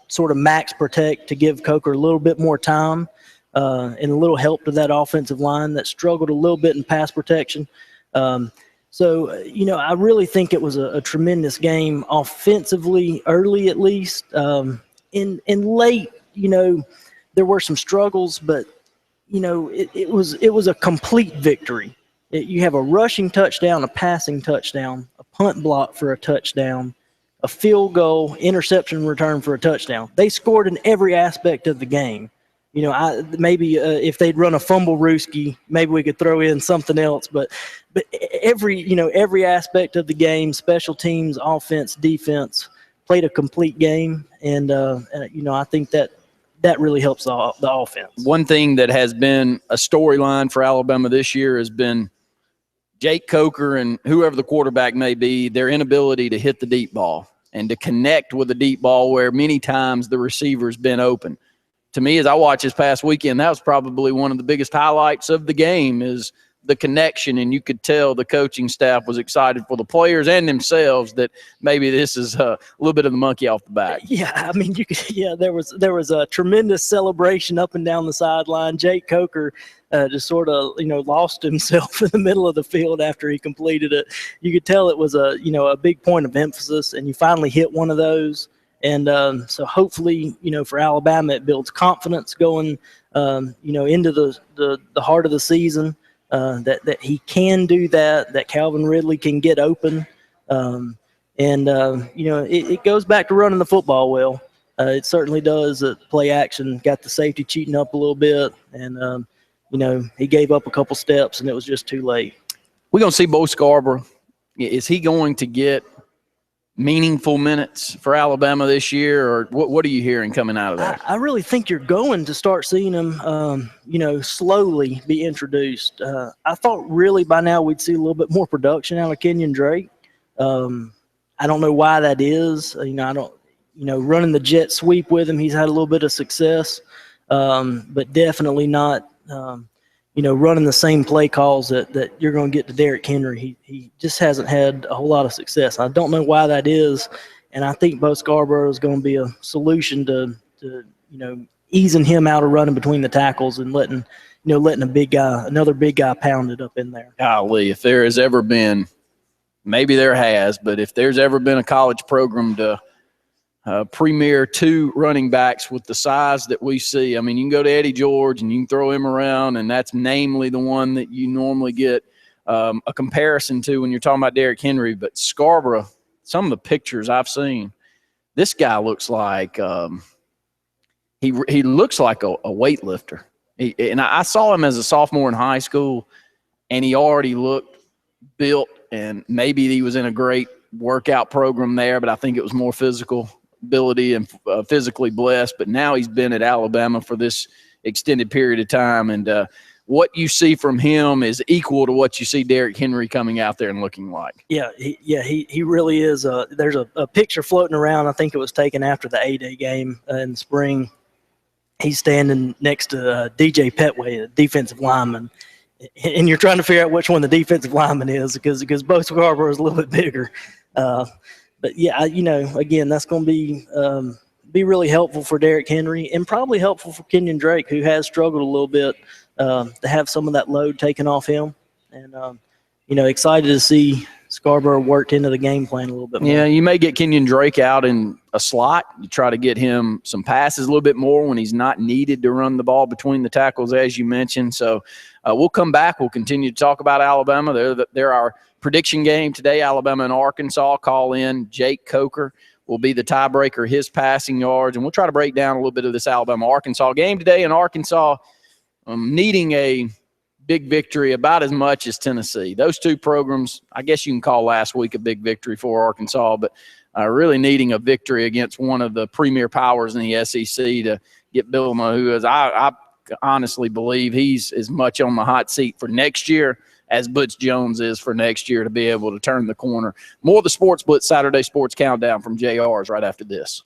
sort of max protect to give Coker a little bit more time and a little help to that offensive line that struggled a little bit in pass protection. So, I really think it was a tremendous game offensively, early at least. In late, there were some struggles, but, it was a complete victory. You have a rushing touchdown, a passing touchdown, a punt block for a touchdown, a field goal, interception return for a touchdown. They scored in every aspect of the game. Maybe if they'd run a fumble rooski, maybe we could throw in something else. But every aspect of the game, special teams, offense, defense, played a complete game. And I think that really helps the offense. One thing that has been a storyline for Alabama this year has been Jake Coker and whoever the quarterback may be, their inability to hit the deep ball and to connect with the deep ball where many times the receiver's been open. To me, as I watched this past weekend, that was probably one of the biggest highlights of the game is the connection, and you could tell the coaching staff was excited for the players and themselves that maybe this is a little bit of the monkey off the back. Yeah, I mean, there was a tremendous celebration up and down the sideline. Jake Coker just sort of, lost himself in the middle of the field after he completed it. You could tell it was a big point of emphasis, and you finally hit one of those. And so hopefully, for Alabama, it builds confidence going, into the heart of the season. That he can do that Calvin Ridley can get open. It goes back to running the football well. It certainly does. Play action got the safety cheating up a little bit. And, he gave up a couple steps and it was just too late. We're going to see Bo Scarborough. Is he going to get meaningful minutes for Alabama this year, or what are you hearing coming out of that? I really think you're going to start seeing him, slowly be introduced. I thought really by now we'd see a little bit more production out of Kenyon Drake. I don't know why that is. Running the jet sweep with him, he's had a little bit of success, but definitely not, running the same play calls that you're going to get to Derrick Henry. He just hasn't had a whole lot of success. I don't know why that is, and I think Bo Scarborough is going to be a solution to easing him out of running between the tackles and letting another big guy pound it up in there. Golly, if there has ever been, maybe there has, but if there's ever been a college program to premier 2 running backs with the size that we see. I mean, you can go to Eddie George and you can throw him around, and that's namely the one that you normally get a comparison to when you're talking about Derrick Henry, but Scarborough, some of the pictures I've seen, this guy looks like he looks like a weightlifter. And I saw him as a sophomore in high school, and he already looked built, and maybe he was in a great workout program there, but I think it was more physical ability and physically blessed. But now he's been at Alabama for this extended period of time, and what you see from him is equal to what you see Derrick Henry coming out there and looking like. Yeah, he really is. There's a picture floating around. I think it was taken after the A-Day game in the spring. He's standing next to DJ Petway, a defensive lineman, and you're trying to figure out which one the defensive lineman is because both Scarborough is a little bit bigger. But yeah, again, that's going to be really helpful for Derrick Henry and probably helpful for Kenyon Drake, who has struggled a little bit, to have some of that load taken off him. And, excited to see Scarborough worked into the game plan a little bit more. Yeah, you may get Kenyon Drake out in a slot. You try to get him some passes a little bit more when he's not needed to run the ball between the tackles, as you mentioned. So we'll come back. We'll continue to talk about Alabama. They're our prediction game today, Alabama and Arkansas. Call in. Jake Coker will be the tiebreaker, his passing yards. And we'll try to break down a little bit of this Alabama-Arkansas game today. And Arkansas needing a big victory about as much as Tennessee. Those two programs, I guess you can call last week a big victory for Arkansas, but really needing a victory against one of the premier powers in the SEC to get Bielema, who is, I honestly believe he's as much on the hot seat for next year as Butch Jones is for next year, to be able to turn the corner. More of the Sports Blitz Saturday Sports Countdown from JR's right after this.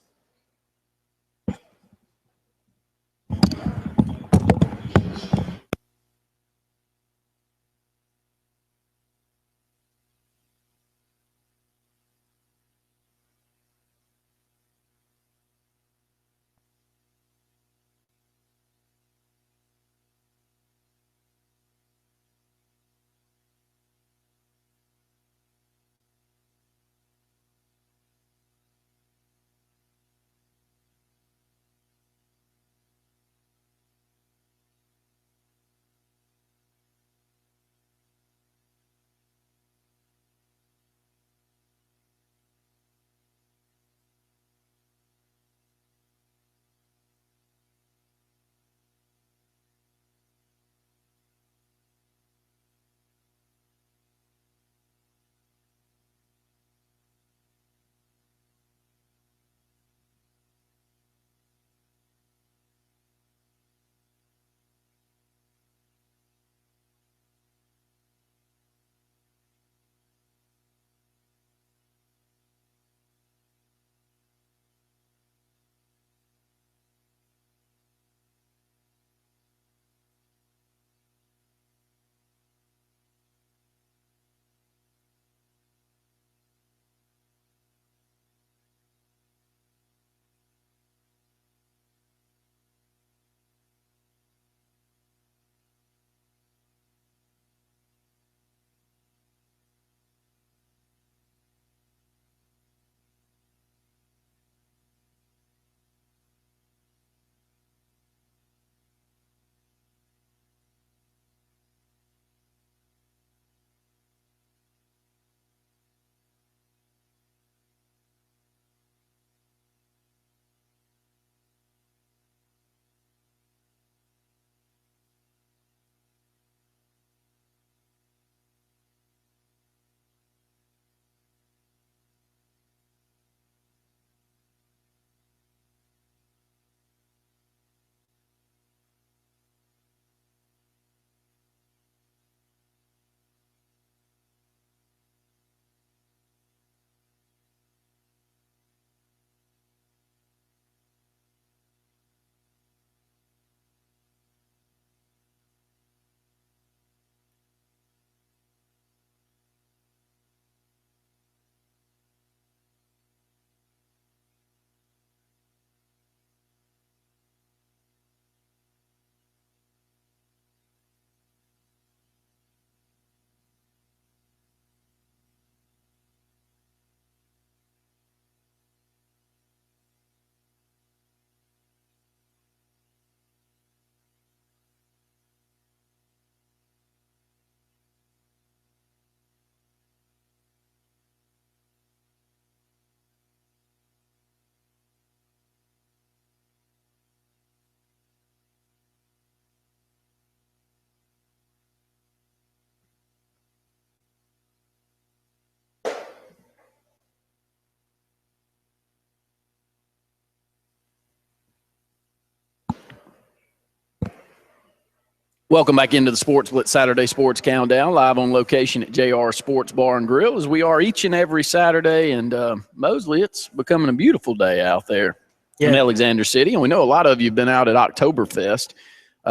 Welcome back into the Sports Blitz Saturday Sports Countdown, live on location at JR Sports Bar and Grill, as we are each and every Saturday. And Mosley, it's becoming a beautiful day out there in Alexander City. And we know a lot of you have been out at Oktoberfest,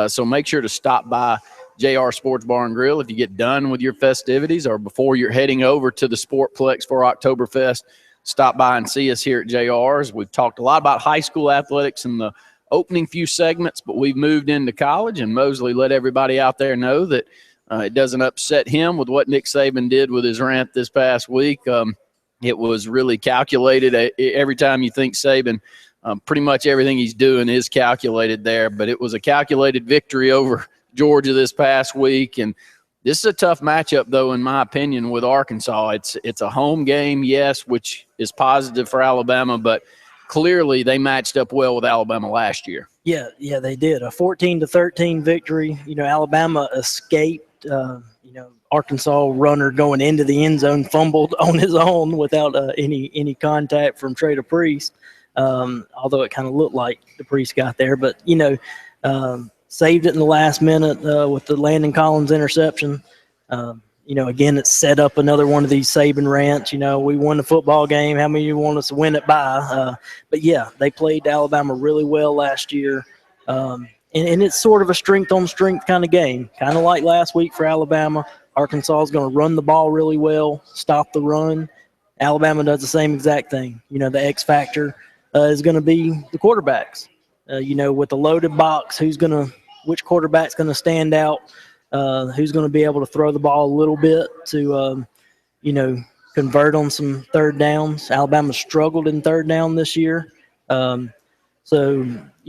so make sure to stop by JR Sports Bar and Grill if you get done with your festivities or before you're heading over to the Sportplex for Oktoberfest. Stop by and see us here at JR's. We've talked a lot about high school athletics in the opening few segments, but we've moved into college, and Mosley let everybody out there know that it doesn't upset him with what Nick Saban did with his rant this past week. It was really calculated. Every time you think Saban, pretty much everything he's doing is calculated there, but it was a calculated victory over Georgia this past week. And this is a tough matchup, though, in my opinion, with Arkansas. It's a home game, yes, which is positive for Alabama, but clearly they matched up well with Alabama last year. Yeah, they did. A 14-13 victory. Alabama escaped. Arkansas runner going into the end zone fumbled on his own without any contact from Trey DePriest, although it kind of looked like DePriest got there. But, saved it in the last minute with the Landon Collins interception. Again, it set up another one of these Saban rants. We won the football game. How many of you want us to win it by? But, yeah, they played Alabama really well last year. And it's sort of a strength-on-strength kind of game, kind of like last week for Alabama. Arkansas is going to run the ball really well, stop the run. Alabama does the same exact thing. The X factor is going to be the quarterbacks. With the loaded box, which quarterback's going to stand out? Who's going to be able to throw the ball a little bit to, convert on some third downs. Alabama struggled in third down this year.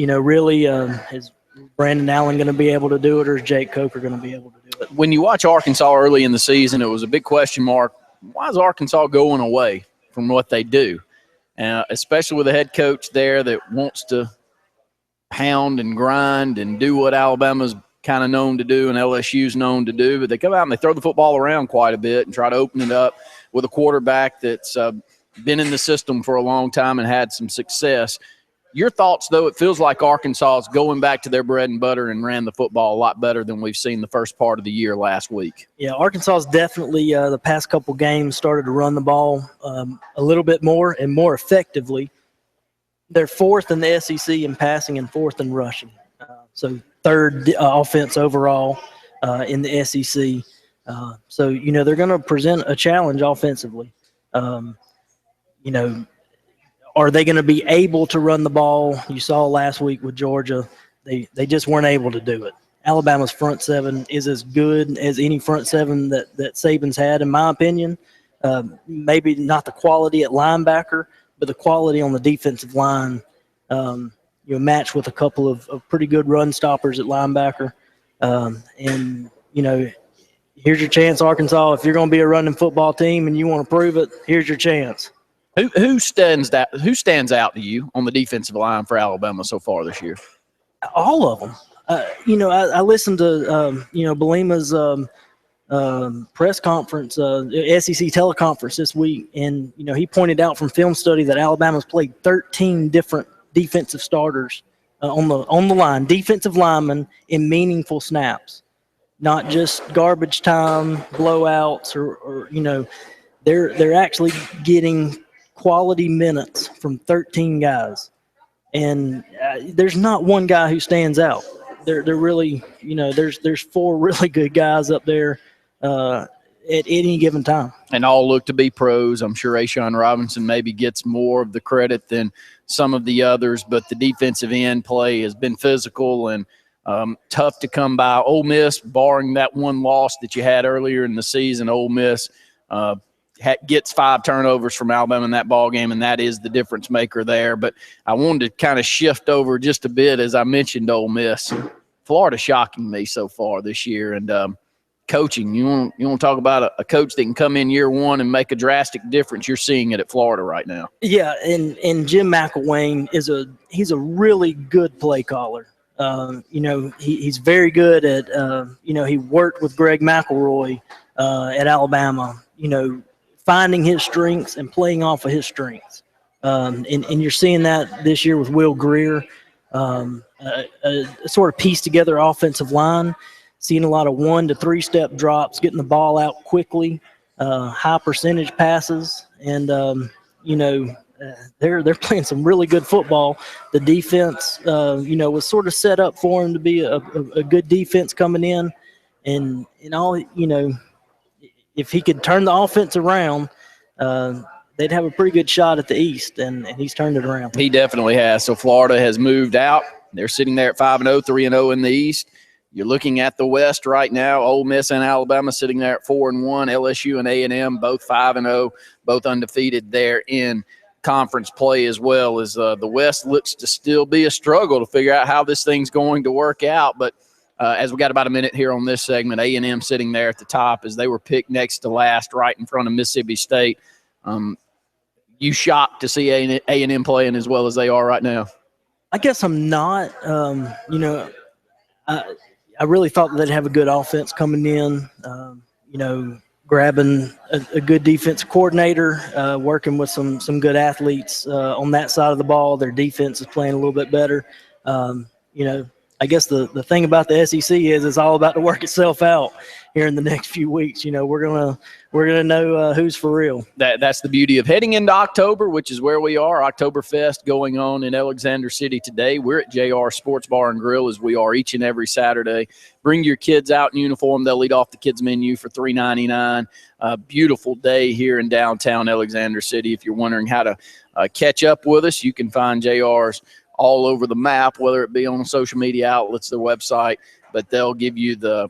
Really, is Brandon Allen going to be able to do it, or is Jake Coker going to be able to do it? When you watch Arkansas early in the season, it was a big question mark. Why is Arkansas going away from what they do? Especially with a head coach there that wants to pound and grind and do what Alabama's kind of known to do and LSU's known to do, but they come out and they throw the football around quite a bit and try to open it up with a quarterback that's been in the system for a long time and had some success. Your thoughts, though? It feels like Arkansas is going back to their bread and butter and ran the football a lot better than we've seen the first part of the year last week. Yeah, Arkansas has definitely the past couple games started to run the ball a little bit more and more effectively. They're fourth in the SEC in passing and fourth in rushing. So third offense overall in the SEC. They're going to present a challenge offensively. Are they going to be able to run the ball? You saw last week with Georgia, they just weren't able to do it. Alabama's front seven is as good as any front seven that Saban's had, in my opinion. Maybe not the quality at linebacker, but the quality on the defensive line, matched with a couple of pretty good run stoppers at linebacker. Here's your chance, Arkansas. If you're going to be a running football team and you want to prove it, here's your chance. Who stands out to you on the defensive line for Alabama so far this year? All of them. I listened to, Balima's press conference, SEC teleconference this week, and, he pointed out from film study that Alabama's played 13 different defensive starters on the line, defensive linemen in meaningful snaps, not just garbage time blowouts or they're actually getting quality minutes from 13 guys, and there's not one guy who stands out. They're really, there's four really good guys up there at any given time. And all look to be pros. I'm sure Ashawn Robinson maybe gets more of the credit than some of the others, but the defensive end play has been physical and tough to come by. Ole Miss, barring that one loss that you had earlier in the season, Ole Miss gets 5 turnovers from Alabama in that ball game, and that is the difference maker there. But I wanted to kind of shift over just a bit, as I mentioned Ole Miss. Florida shocking me so far this year, and coaching. You want to talk about a coach that can come in year one and make a drastic difference. You're seeing it at Florida right now. Yeah, and Jim McElwain he's a really good play caller. He's very good at he worked with Greg McElroy at Alabama. Finding his strengths and playing off of his strengths. And you're seeing that this year with Will Greer, a sort of piece together offensive line seeing a lot of 1 to 3 step drops, getting the ball out quickly, high percentage passes, and they're playing some really good football. The defense, was sort of set up for him to be a good defense coming in, and if he could turn the offense around, they'd have a pretty good shot at the East, and he's turned it around. He definitely has. So Florida has moved out. They're sitting there at 5-0, 3-0 in the East. You're looking at the West right now. Ole Miss and Alabama sitting there at 4-1. LSU and A&M both 5-0, both undefeated there in conference play, as well as the West looks to still be a struggle to figure out how this thing's going to work out. But as we got about a minute here on this segment, A&M sitting there at the top as they were picked next to last, right in front of Mississippi State. You shocked to see A&M playing as well as they are right now? I guess I'm not. I really thought they'd have a good offense coming in. Grabbing a good defense coordinator, working with some good athletes on that side of the ball. Their defense is playing a little bit better. I guess the thing about the SEC is it's all about to work itself out here in the next few weeks. We're gonna know who's for real. That's the beauty of heading into October, which is where we are. Oktoberfest going on in Alexander City today. We're at JR Sports Bar and Grill, as we are each and every Saturday. Bring your kids out in uniform. They'll eat off the kids menu for $3.99. Beautiful day here in downtown Alexander City. If you're wondering how to catch up with us, you can find JR's all over the map, whether it be on social media outlets, their website, but they'll give you they'll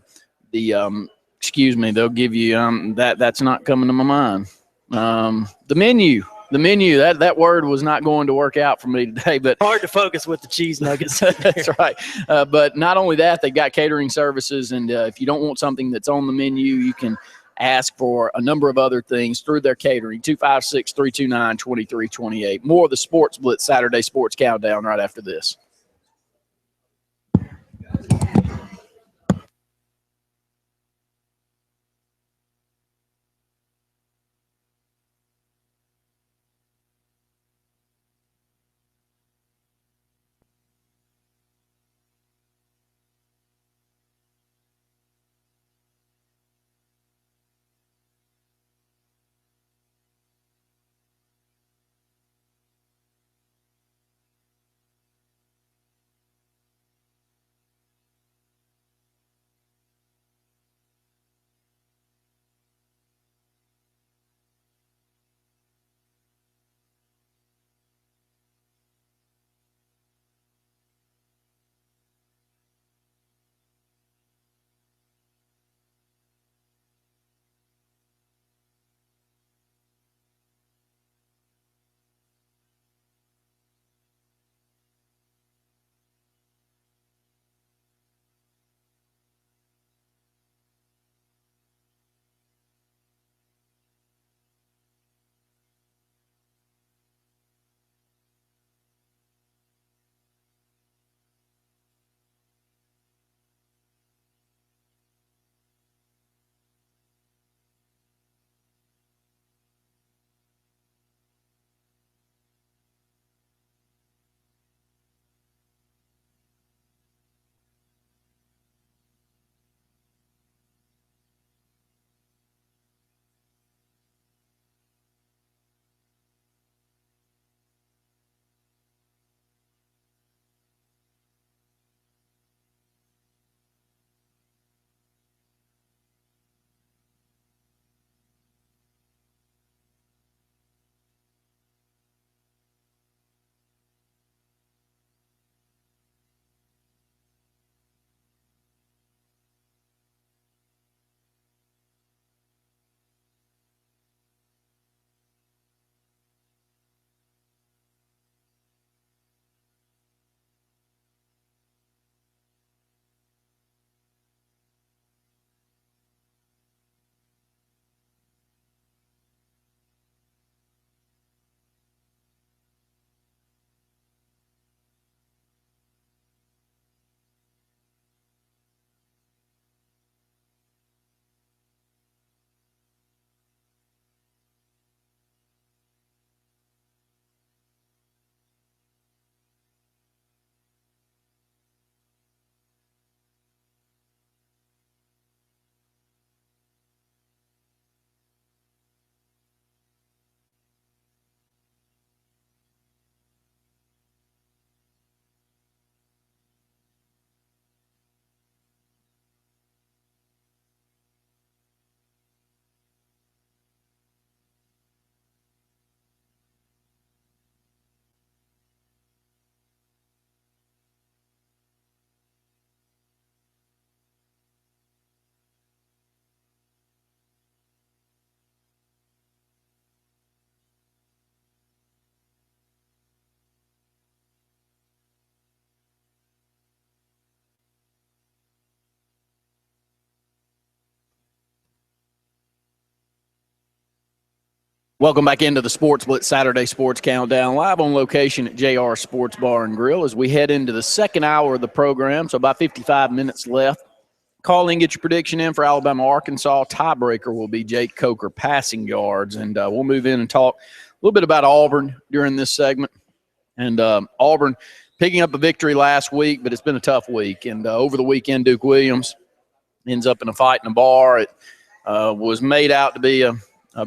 give you that's not coming to my mind. The menu, that word was not going to work out for me today, but hard to focus with the cheese nuggets. That's right. But not only that, they've got catering services, and if you don't want something that's on the menu, you can ask for a number of other things through their catering. 256-329-2328. More of the Sports Blitz Saturday Sports Countdown right after this. Welcome back into the Sports Blitz Saturday Sports Countdown, live on location at JR Sports Bar and Grill as we head into the second hour of the program, so about 55 minutes left. Call in, get your prediction in for Alabama-Arkansas. Tiebreaker will be Jake Coker passing yards, and we'll move in and talk a little bit about Auburn during this segment. And Auburn picking up a victory last week, but it's been a tough week. And over the weekend, Duke Williams ends up in a fight in a bar. It was made out to be a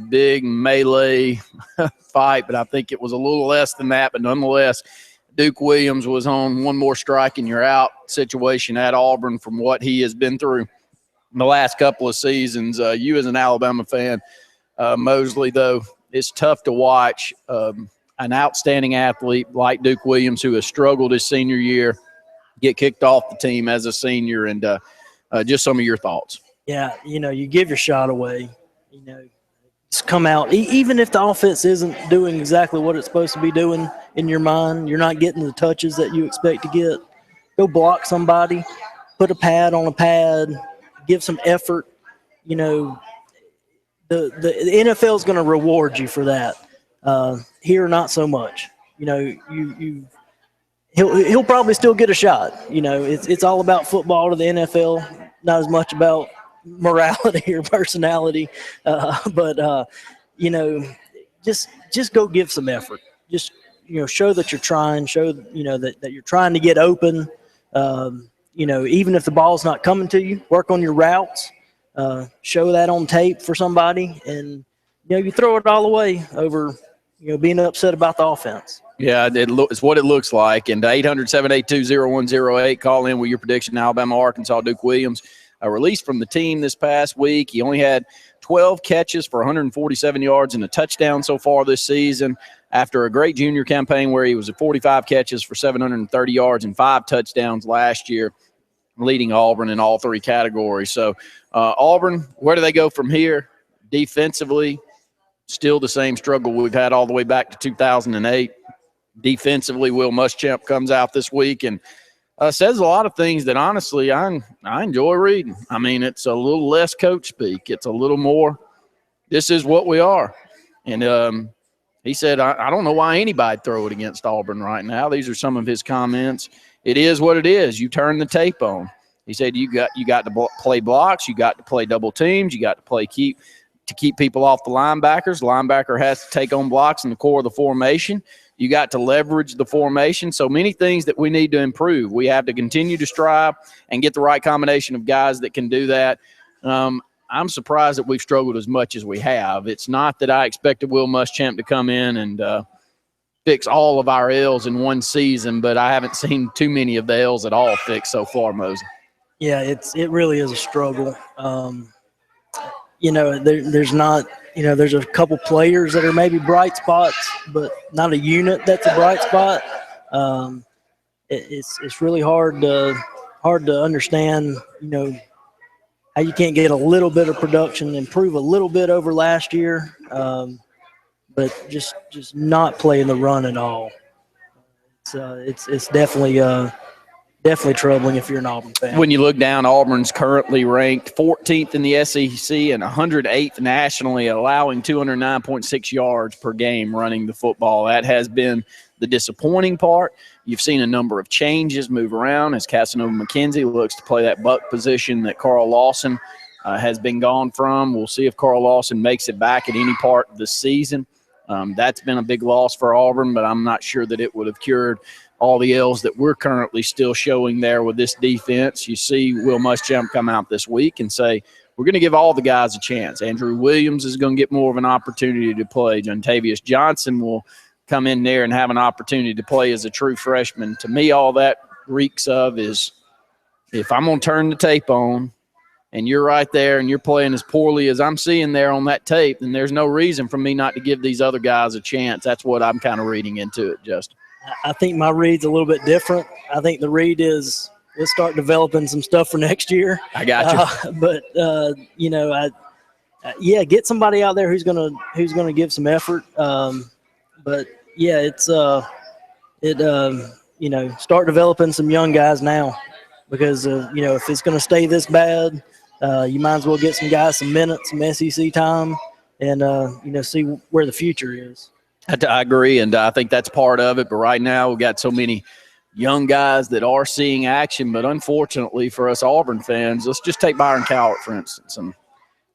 big melee fight, but I think it was a little less than that. But nonetheless, Duke Williams was on one more strike and you're out situation at Auburn from what he has been through in the last couple of seasons. You as an Alabama fan, Mosley, though, it's tough to watch an outstanding athlete like Duke Williams, who has struggled his senior year, get kicked off the team as a senior, and just some of your thoughts. Yeah, you give your shot away, just come out. Even if the offense isn't doing exactly what it's supposed to be doing in your mind, you're not getting the touches that you expect to get. Go block somebody, put a pad on a pad, give some effort. The NFL is going to reward you for that. Here, not so much. He'll probably still get a shot. It's all about football to the NFL, not as much about morality or personality, but just go give some effort. Just show that you're trying. Show that you're trying to get open. Even if the ball's not coming to you, work on your routes. Show that on tape for somebody, and you throw it all away over being upset about the offense. Yeah, it's what it looks like. And 800-782-0108, call in with your prediction. Alabama, Arkansas, Duke Williams. Released from the team this past week. He only had 12 catches for 147 yards and a touchdown so far this season after a great junior campaign where he was at 45 catches for 730 yards and 5 touchdowns last year, leading Auburn in all 3 categories. So Auburn, where do they go from here? Defensively, still the same struggle we've had all the way back to 2008. Defensively, Will Muschamp comes out this week and says a lot of things that, honestly, I enjoy reading. I mean, it's a little less coach speak. It's a little more, this is what we are. And he said, I don't know why anybody throw it against Auburn right now. These are some of his comments. It is what it is. You turn the tape on. He said you got to play blocks. You got to play double teams. You got to play keep people off the linebackers. The linebacker has to take on blocks in the core of the formation. You got to leverage the formation. So many things that we need to improve. We have to continue to strive and get the right combination of guys that can do that. I'm surprised that we've struggled as much as we have. It's not that I expected Will Muschamp to come in and fix all of our L's in one season, but I haven't seen too many of the L's at all fixed so far, Mosey. Yeah, it really is a struggle. There's not – there's a couple players that are maybe bright spots, but not a unit that's a bright spot. It's really hard to understand, how you can't get a little bit of production, improve a little bit over last year, but just not playing the run at all. It's definitely troubling if you're an Auburn fan. When you look down, Auburn's currently ranked 14th in the SEC and 108th nationally, allowing 209.6 yards per game running the football. That has been the disappointing part. You've seen a number of changes move around as Casanova McKenzie looks to play that buck position that Carl Lawson has been gone from. We'll see if Carl Lawson makes it back at any part of the season. That's been a big loss for Auburn, but I'm not sure that it would have cured all the L's that we're currently still showing there with this defense. You see Will Muschamp come out this week and say, we're going to give all the guys a chance. Andrew Williams is going to get more of an opportunity to play. Jontavius Johnson will come in there and have an opportunity to play as a true freshman. To me, all that reeks of is if I'm going to turn the tape on and you're right there and you're playing as poorly as I'm seeing there on that tape, then there's no reason for me not to give these other guys a chance. That's what I'm kind of reading into it, Justin. I think my read's a little bit different. I think the read is let's start developing some stuff for next year. I got you. Get somebody out there who's gonna give some effort. But yeah, start developing some young guys now because if it's gonna stay this bad, you might as well get some guys some minutes, some SEC time. and see where the future is. I agree, and I think that's part of it. But right now, we've got so many young guys that are seeing action. But unfortunately for us Auburn fans, let's just take Byron Cowart, for instance. And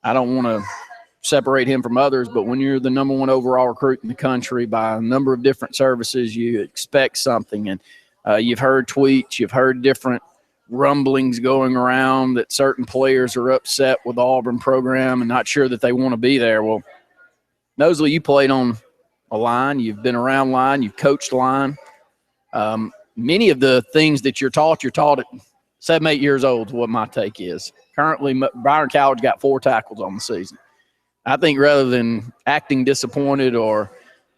I don't want to separate him from others, but when you're the number one overall recruit in the country by a number of different services, you expect something. And you've heard tweets, you've heard different rumblings going around that certain players are upset with the Auburn program and not sure that they want to be there. Well, Mosley, you played on a line, you've been around line, you've coached line. Many of the things that you're taught at 7, 8 years old is what my take is. Currently, Byron Cowart's got 4 tackles on the season. I think rather than acting disappointed or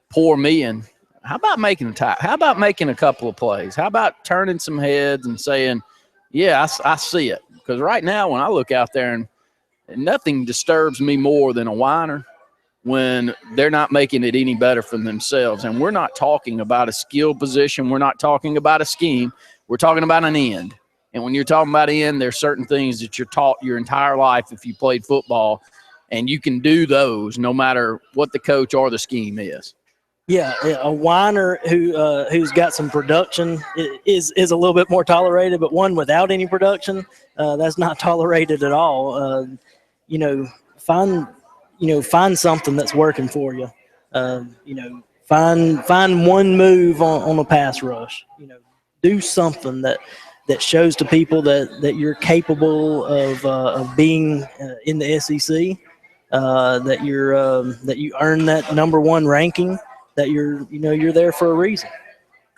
poor meing, how about making a tackle? How about making a couple of plays? How about turning some heads and saying, yeah, I see it? Because right now when I look out there, and nothing disturbs me more than a whiner when they're not making it any better for themselves. And we're not talking about a skill position. We're not talking about a scheme. We're talking about an end. And when you're talking about end, there's certain things that you're taught your entire life if you played football, and you can do those no matter what the coach or the scheme is. Yeah, a whiner who's got some production is a little bit more tolerated, but one without any production, that's not tolerated at all. Find something that's working for you. Find one move on a pass rush. Do something that shows to people that you're capable of being in the SEC. That you earn that number 1 ranking, that you're there for a reason.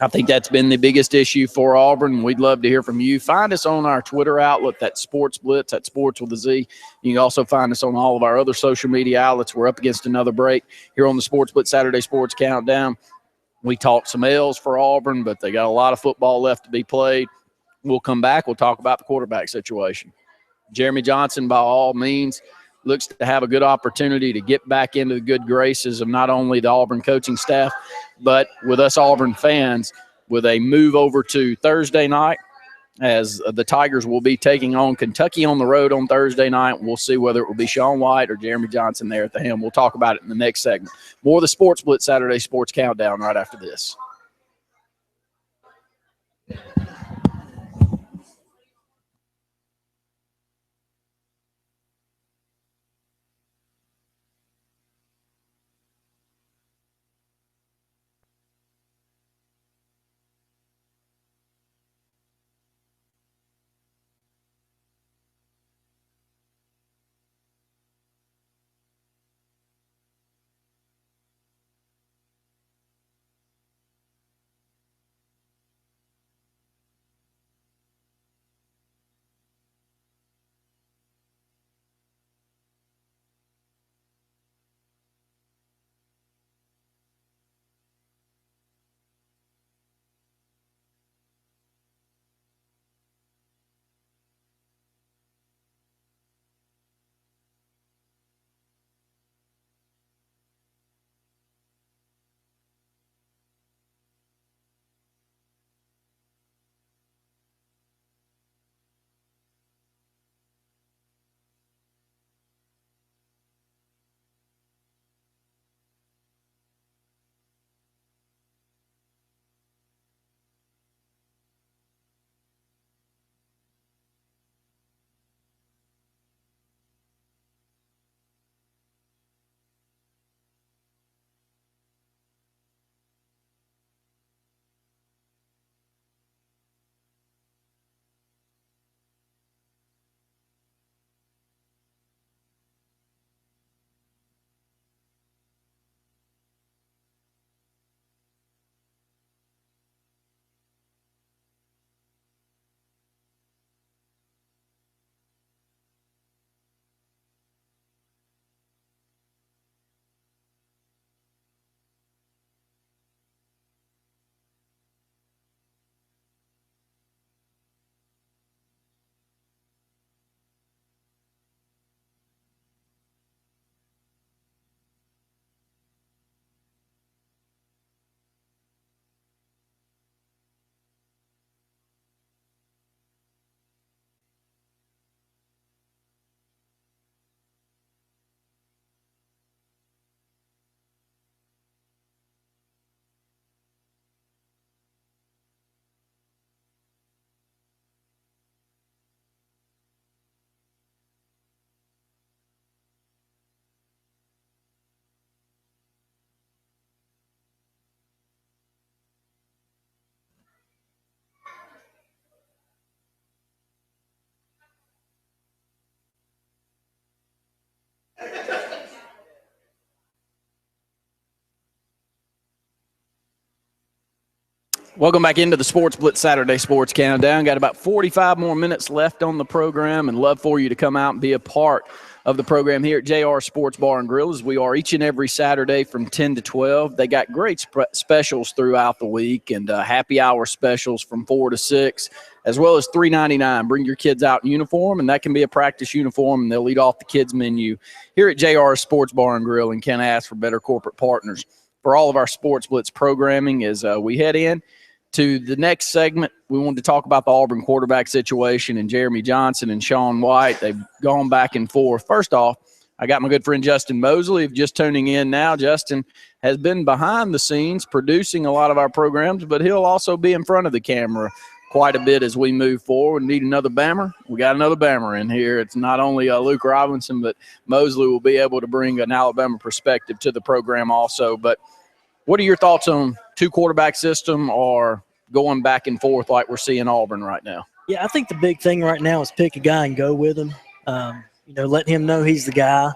I think that's been the biggest issue for Auburn. We'd love to hear from you. Find us on our Twitter outlet, that's Sports Blitz, that's Sports with a Z. You can also find us on all of our other social media outlets. We're up against another break here on the Sports Blitz Saturday Sports Countdown. We talked some L's for Auburn, but they got a lot of football left to be played. We'll come back. We'll talk about the quarterback situation. Jeremy Johnson, by all means, looks to have a good opportunity to get back into the good graces of not only the Auburn coaching staff, but with us Auburn fans, with a move over to Thursday night, as the Tigers will be taking on Kentucky on the road on Thursday night. We'll see whether it will be Sean White or Jeremy Johnson there at the helm. We'll talk about it in the next segment. More of the Sports Blitz Saturday Sports Countdown right after this. Welcome back into the Sports Blitz Saturday Sports Countdown. Got about 45 more minutes left on the program, and love for you to come out and be a part of the program here at JR Sports Bar and Grill, as we are each and every Saturday from 10 to 12. They got great specials throughout the week, and happy hour specials from 4 to 6, as well as $3.99. Bring your kids out in uniform, and that can be a practice uniform, and they'll eat off the kids' menu here at JR Sports Bar and Grill, and can't ask for better corporate partners for all of our Sports Blitz programming. As we head in to the next segment, we wanted to talk about the Auburn quarterback situation and Jeremy Johnson and Sean White. They've gone back and forth. First off, I got my good friend Justin Mosley. If just tuning in now, Justin has been behind the scenes producing a lot of our programs, but he'll also be in front of the camera quite a bit as we move forward. Need another Bammer? We got another Bammer in here. It's not only Luke Robinson, but Mosley will be able to bring an Alabama perspective to the program also. But what are your thoughts on two-quarterback system or going back and forth like we're seeing Auburn right now? Yeah, I think the big thing right now is pick a guy and go with him. Let him know he's the guy.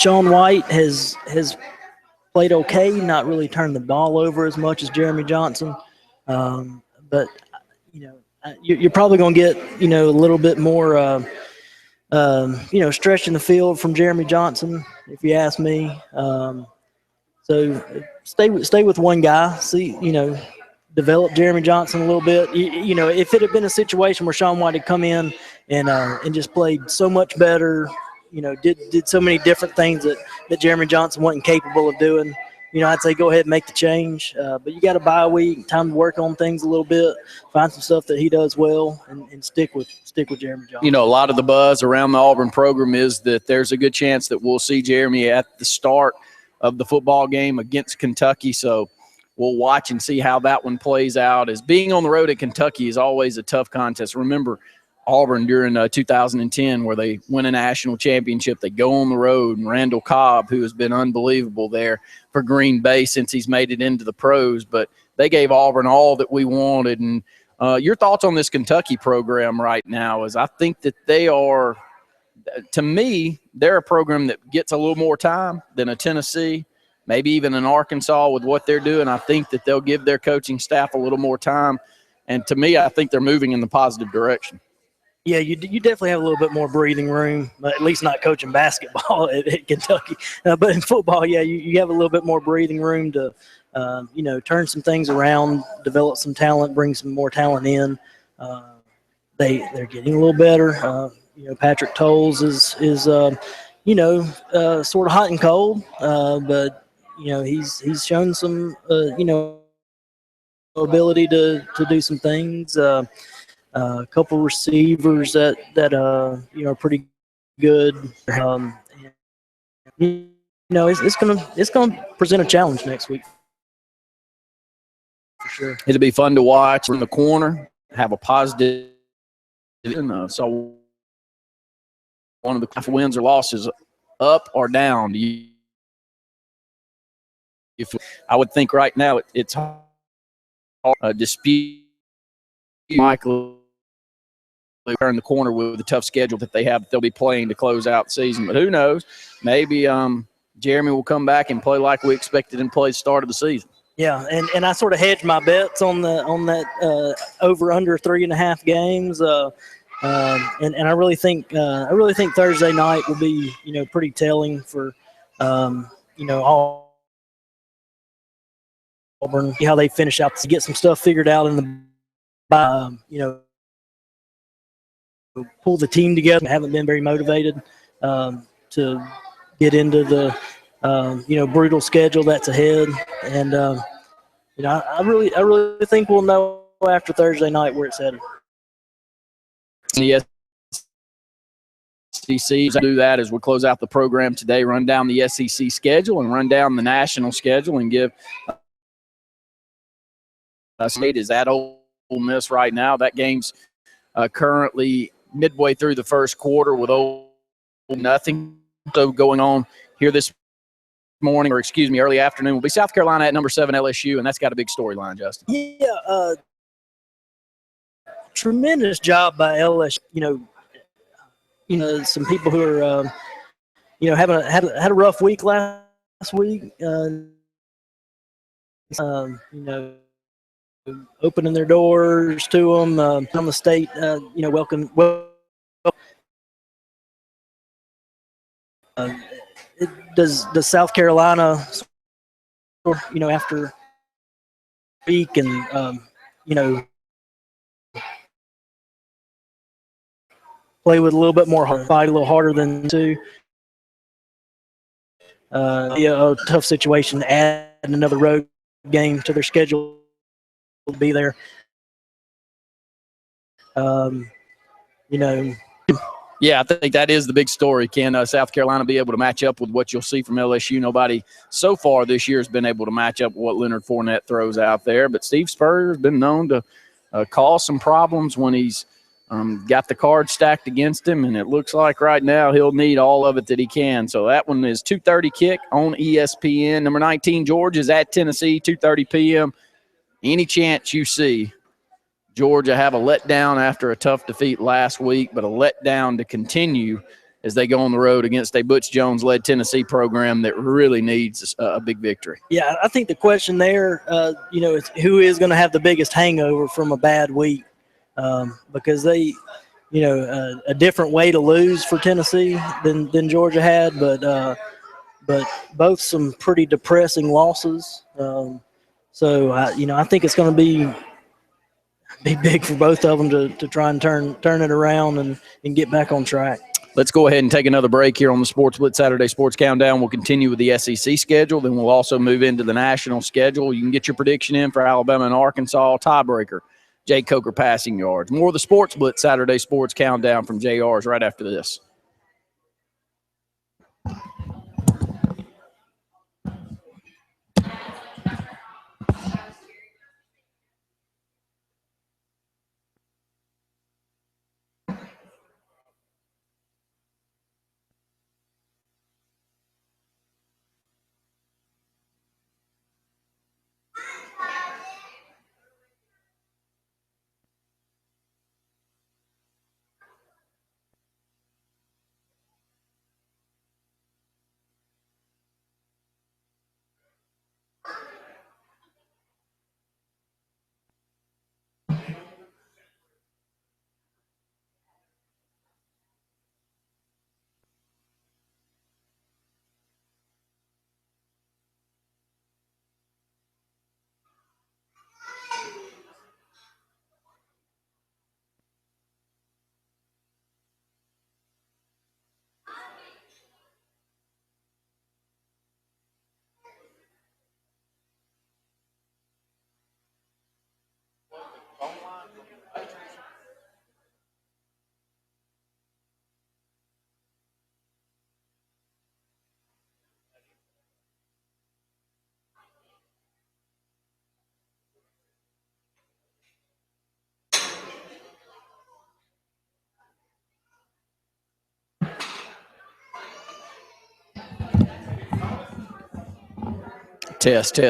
Sean White has played okay, not really turned the ball over as much as Jeremy Johnson. But you're probably going to get, a little bit more stretch in the field from Jeremy Johnson, if you ask me. So stay with one guy. See, develop Jeremy Johnson a little bit. If it had been a situation where Sean White had come in and just played so much better, did so many different things that Jeremy Johnson wasn't capable of doing, I'd say go ahead and make the change. But you got a bye week, time to work on things a little bit, find some stuff that he does well, and stick with Jeremy Johnson. A lot of the buzz around the Auburn program is that there's a good chance that we'll see Jeremy at the start of the football game against Kentucky. So we'll watch and see how that one plays out, as being on the road at Kentucky is always a tough contest. Remember Auburn during 2010, where they win a national championship, they go on the road, and Randall Cobb, who has been unbelievable there for Green Bay since he's made it into the pros, but they gave Auburn all that we wanted. And your thoughts on this Kentucky program right now is I think that they are, to me, they're a program that gets a little more time than a Tennessee, maybe even an Arkansas with what they're doing. I think that they'll give their coaching staff a little more time. And to me, I think they're moving in the positive direction. Yeah, you definitely have a little bit more breathing room, at least not coaching basketball at Kentucky. But in football, yeah, you have a little bit more breathing room to, turn some things around, develop some talent, bring some more talent in. They're getting a little better. Patrick Tolles is sort of hot and cold, but he's shown some ability to do some things. A couple receivers that are pretty good. It's gonna present a challenge next week for sure. It'll be fun to watch in the corner, have a positive. So one of the wins or losses, up or down. I would think right now it's a dispute. Michael turn the corner with the tough schedule that they have. They'll be playing to close out the season, but who knows? Maybe Jeremy will come back and play like we expected and play the start of the season. Yeah, and I sort of hedged my bets on that over under 3.5 games. And I really think Thursday night will be pretty telling for Auburn, how they finish out to get some stuff figured out in the pull the team together. Haven't been very motivated to get into the brutal schedule that's ahead, and I really think we'll know after Thursday night where it's headed. The SEC do that as we close out the program today. Run down the SEC schedule and run down the national schedule and give State is at Ole Miss right now. That game's currently midway through the first quarter with nothing. So going on here this morning, early afternoon, will be South Carolina at number 7 LSU, and that's got a big storyline, Justin. Yeah, tremendous job by LSU. Some people who are had a rough week last week. you know, opening their doors to them on the state, you know, welcome. Does South Carolina, you know, after a week and you know, play with a little bit more heart, fight a little harder than two. A tough situation to add another road game to their schedule to be there. You know. Yeah, I think that is the big story. Can South Carolina be able to match up with what you'll see from LSU? Nobody so far this year has been able to match up with what Leonard Fournette throws out there. But Steve Spurrier has been known to cause some problems when he's got the cards stacked against him, and it looks like right now he'll need all of it that he can. So that one is 2:30 kick on ESPN. Number 19, Georgia is at Tennessee, 2:30 p.m. Any chance you see Georgia have a letdown after a tough defeat last week, but a letdown to continue as they go on the road against a Butch Jones-led Tennessee program that really needs a big victory? Yeah, I think the question there, you know, is who is going to have the biggest hangover from a bad week, because they, you know, a different way to lose for Tennessee than Georgia had, but both some pretty depressing losses. So you know, I think it's going to be big for both of them to try and turn it around and get back on track. Let's go ahead and take another break here on the Sports Blitz Saturday Sports Countdown. We'll continue with the SEC schedule. Then we'll also move into the national schedule. You can get your prediction in for Alabama and Arkansas. Tiebreaker, Jay Coker passing yards. More of the Sports Blitz Saturday Sports Countdown from JR's right after this. Test.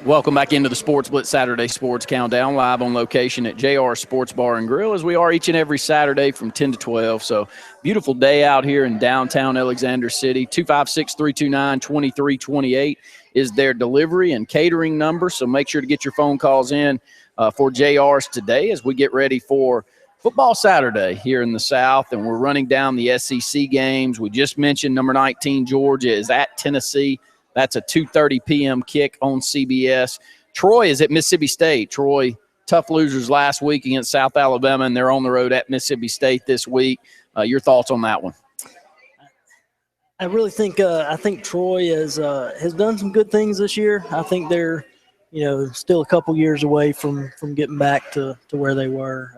Welcome back into the Sports Blitz Saturday Sports Countdown, live on location at JR Sports Bar and Grill, as we are each and every Saturday from 10 to 12. So beautiful day out here in downtown Alexander City. 256-329-2328 is their delivery and catering number. So make sure to get your phone calls in for JR's today as we get ready for football Saturday here in the South, and we're running down the SEC games. We just mentioned number 19 Georgia is at Tennessee. That's a 2:30 p.m. kick on CBS. Troy is at Mississippi State. Troy, tough losers last week against South Alabama, and they're on the road at Mississippi State this week. Your thoughts on that one? I really think Troy has done some good things this year. I think they're, still a couple years away from getting back to where they were.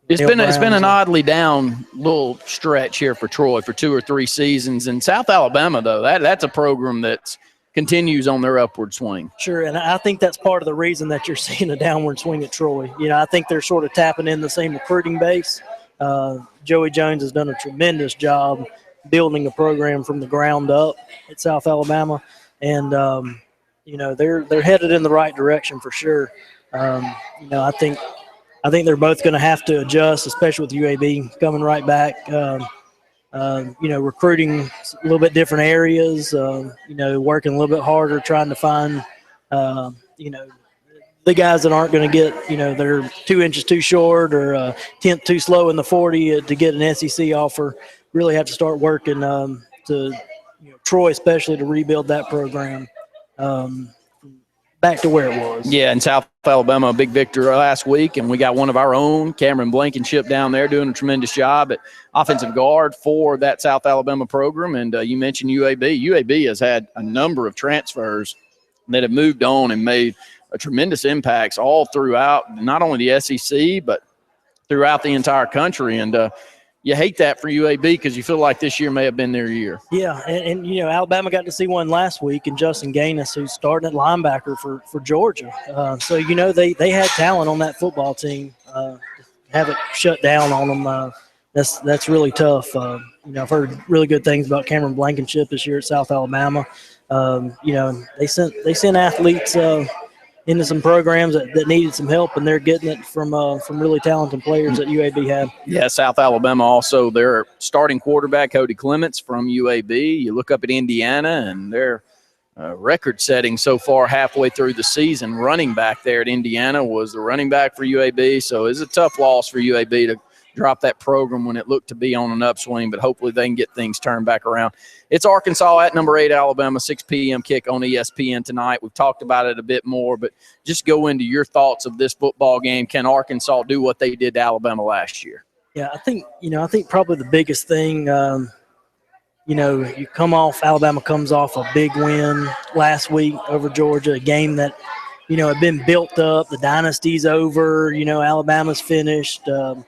It's been an oddly down little stretch here for Troy for 2 or 3 seasons. And South Alabama, though, that's a program that continues on their upward swing. Sure, and I think that's part of the reason that you're seeing a downward swing at Troy. I think they're sort of tapping in the same recruiting base. Joey Jones has done a tremendous job building a program from the ground up at South Alabama. And, they're headed in the right direction for sure. I think they're both going to have to adjust, especially with UAB coming right back. Recruiting a little bit different areas. Working a little bit harder, trying to find, the guys that aren't going to get, they're 2 inches too short or 10th too slow in the 40 to get an SEC offer. Really have to start working Troy especially to rebuild that program. Back to where it was. Yeah, in South Alabama, a big victor last week, and we got one of our own, Cameron Blankenship, down there doing a tremendous job at offensive guard for that South Alabama program. And you mentioned UAB. UAB has had a number of transfers that have moved on and made a tremendous impacts all throughout, not only the SEC, but throughout the entire country. And you hate that for UAB because you feel like this year may have been their year. Yeah, and Alabama got to see one last week, and Justin Gaines, who's starting at linebacker for Georgia. So, they had talent on that football team. Have it shut down on them, that's really tough. I've heard really good things about Cameron Blankenship this year at South Alabama. They sent athletes into some programs that needed some help, and they're getting it from really talented players that UAB have. Yeah, South Alabama also, their starting quarterback, Cody Clements from UAB. You look up at Indiana, and they're record-setting so far halfway through the season. Running back there at Indiana was the running back for UAB, so it's a tough loss for UAB to drop that program when it looked to be on an upswing, but hopefully they can get things turned back around. It's Arkansas at number 8 Alabama, 6 p.m. kick on ESPN tonight. We've talked about it a bit more, but just go into your thoughts of this football game. Can Arkansas do what they did to Alabama last year? Yeah, I think probably the biggest thing, Alabama comes off a big win last week over Georgia, a game that, had been built up. The dynasty's over, Alabama's finished. The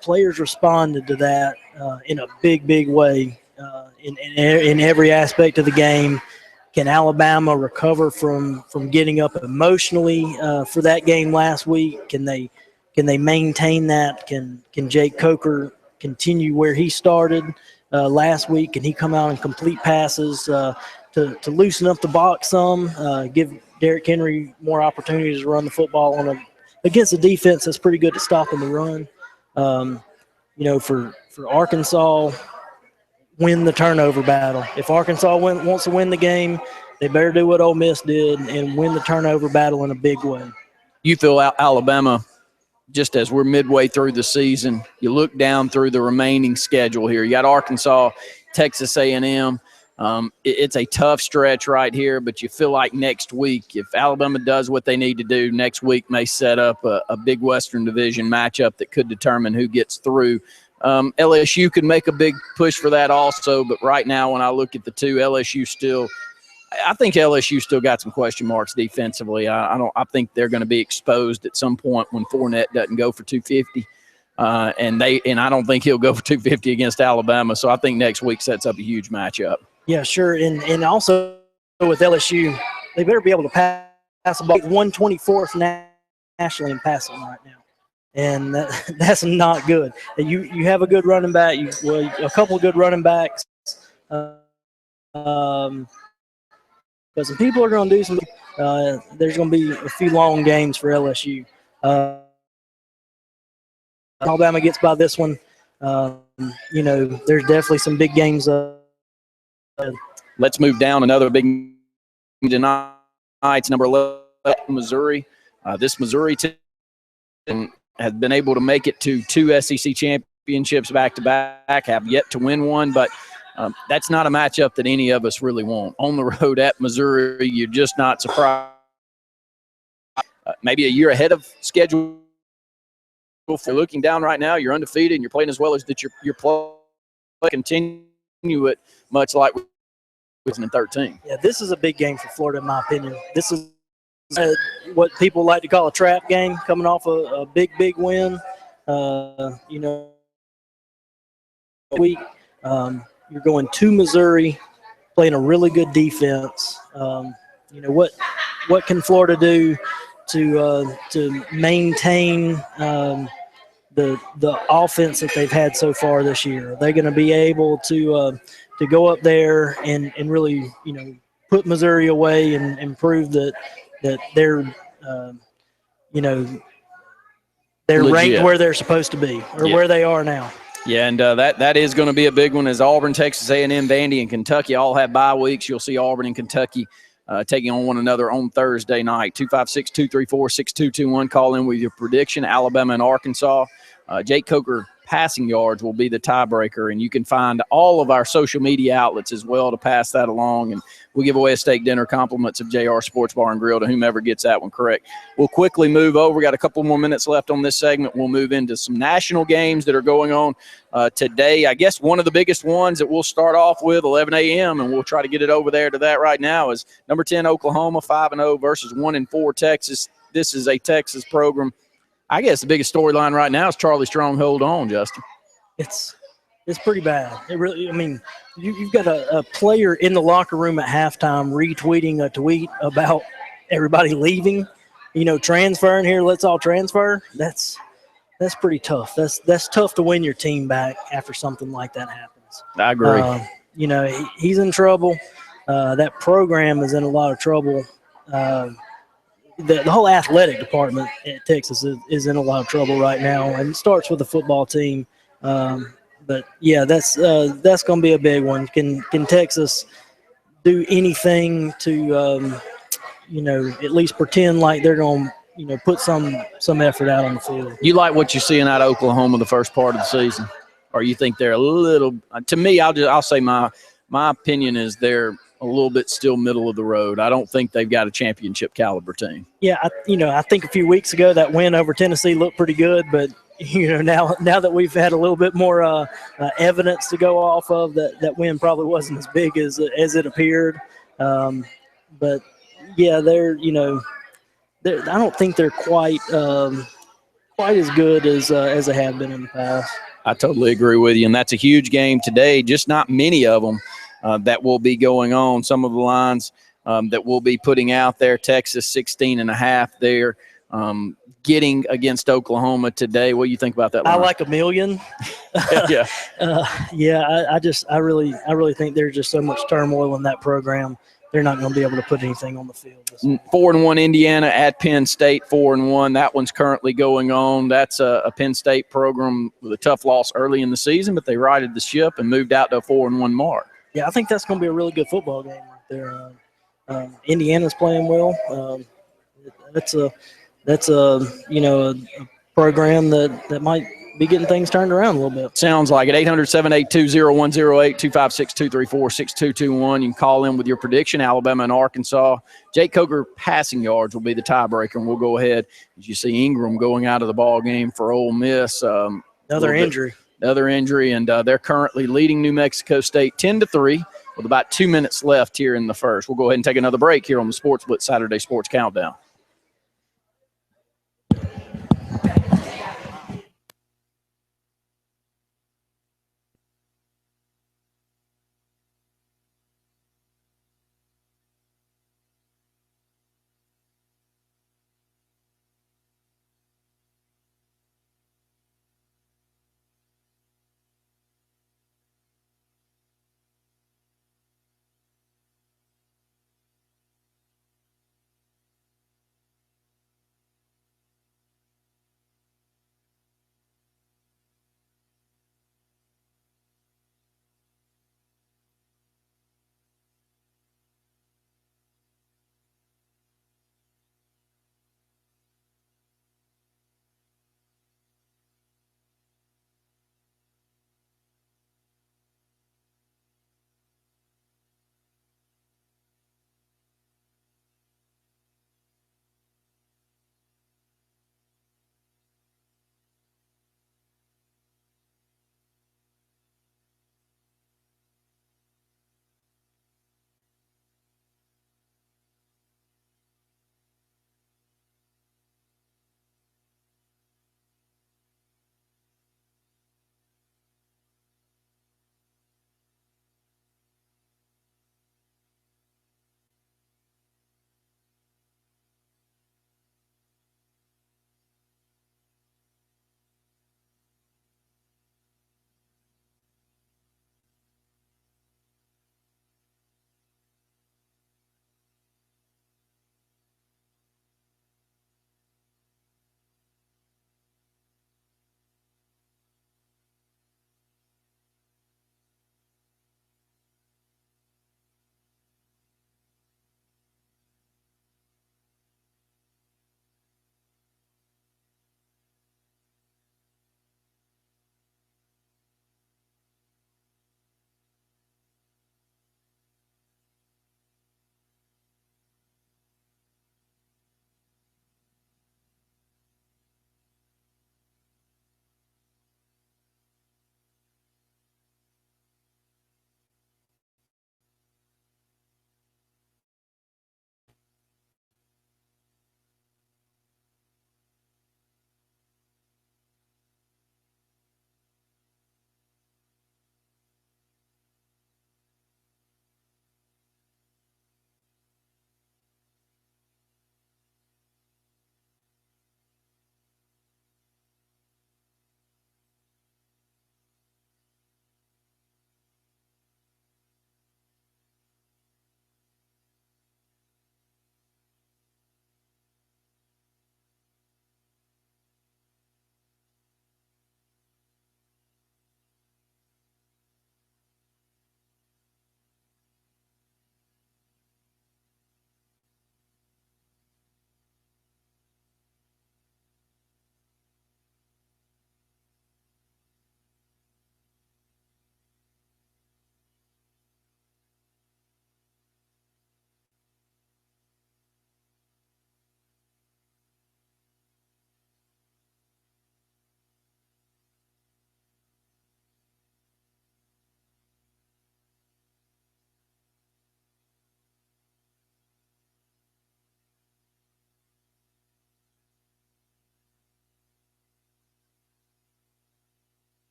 players responded to that in a big way in every aspect of the game. Can Alabama recover from getting up emotionally for that game last week? Can they maintain that? Can Jake Coker continue where he started last week? Can he come out and complete passes to loosen up the box some, give Derrick Henry more opportunities to run the football against a defense that's pretty good at stopping the run? For Arkansas, win the turnover battle. If Arkansas wants to win the game, they better do what Ole Miss did and win the turnover battle in a big way. You feel Alabama, just as we're midway through the season, you look down through the remaining schedule here. You got Arkansas, Texas A&M. It's a tough stretch right here, but you feel like next week, if Alabama does what they need to do, next week may set up a big Western Division matchup that could determine who gets through. LSU could make a big push for that also, but right now when I look at the two, I think LSU still got some question marks defensively. I think they're going to be exposed at some point when Fournette doesn't go for 250. And I don't think he'll go for 250 against Alabama. So I think next week sets up a huge matchup. Yeah, sure. And also with LSU, they better be able to pass the ball. 124th nationally in passing right now. and that's not good. And you have a good running back, a couple of good running backs, but some people are going to do some. There's going to be a few long games for LSU. Alabama gets by this one. There's definitely some big games. Let's move down another big game tonight. It's number 11, Missouri. This Missouri team has been able to make it to 2 SEC championships back-to-back, have yet to win one, but that's not a matchup that any of us really want. On the road at Missouri, you're just not surprised. Maybe a year ahead of schedule. If you're looking down right now, you're undefeated and you're playing as well as that you're playing. Continue it much like we did in 13. Yeah, this is a big game for Florida, in my opinion. This is what people like to call a trap game, coming off a big win. Week, you're going to Missouri, playing a really good defense. What can Florida do to maintain the offense that they've had so far this year? Are they going to be able to go up there and really put Missouri away and prove that they're they're legit, ranked where they're supposed to be, or where they are now? Yeah, and that is going to be a big one, as Auburn, Texas A&M, Vandy, and Kentucky all have bye weeks. You'll see Auburn and Kentucky taking on one another on Thursday night. 256-234-6221. Call in with your prediction. Alabama and Arkansas. Jake Coker passing yards will be the tiebreaker, and you can find all of our social media outlets as well to pass that along, and we'll give away a steak dinner, compliments of JR Sports Bar and Grill to whomever gets that one correct. We'll quickly move over. We got a couple more minutes left on this segment. We'll move into some national games that are going on today. I guess one of the biggest ones that we'll start off with, 11 a.m., and we'll try to get it over there to that right now, is number 10 Oklahoma, 5-0 versus 1-4 Texas. This is a Texas program. I guess the biggest storyline right now is Charlie Strong. Hold on, Justin. It's pretty bad. It really. I mean, you've got a player in the locker room at halftime retweeting a tweet about everybody leaving. Transferring here. Let's all transfer. That's pretty tough. That's tough to win your team back after something like that happens. I agree. He's in trouble. That program is in a lot of trouble. The whole athletic department at Texas is in a lot of trouble right now, and it starts with the football team. But yeah, that's going to be a big one. Can Texas do anything to at least pretend like they're going to put some effort out on the field? You like what you're seeing out of Oklahoma the first part of the season, or you think they're a little? To me, I'll say my opinion is they're a little bit still middle of the road. I don't think they've got a championship caliber team. Yeah, I think a few weeks ago that win over Tennessee looked pretty good, but now that we've had a little bit more evidence to go off of, that win probably wasn't as big as it appeared. But yeah, they're I don't think they're quite as good as they have been in the past. I totally agree with you, and that's a huge game today. Just not many of them that will be going on. Some of the lines that we'll be putting out there, Texas 16.5 there, getting against Oklahoma today. What do you think about that line? I like 1 million. Yeah. I really think there's just so much turmoil in that program. They're not going to be able to put anything on the field. 4-1 Indiana at Penn State, 4-1. That one's currently going on. That's a Penn State program with a tough loss early in the season, but they righted the ship and moved out to a 4-1 mark. Yeah, I think that's going to be a really good football game right there. Indiana's playing well. That's a program that might be getting things turned around a little bit. Sounds like it. 800-782-0108, 256-234-6221. You can call in with your prediction, Alabama and Arkansas. Jake Coker passing yards will be the tiebreaker, and we'll go ahead. As you see Ingram going out of the ball game for Ole Miss. Another injury, and they're currently leading New Mexico State 10-3 with about 2 minutes left here in the first. We'll go ahead and take another break here on the Sports Blitz Saturday Sports Countdown.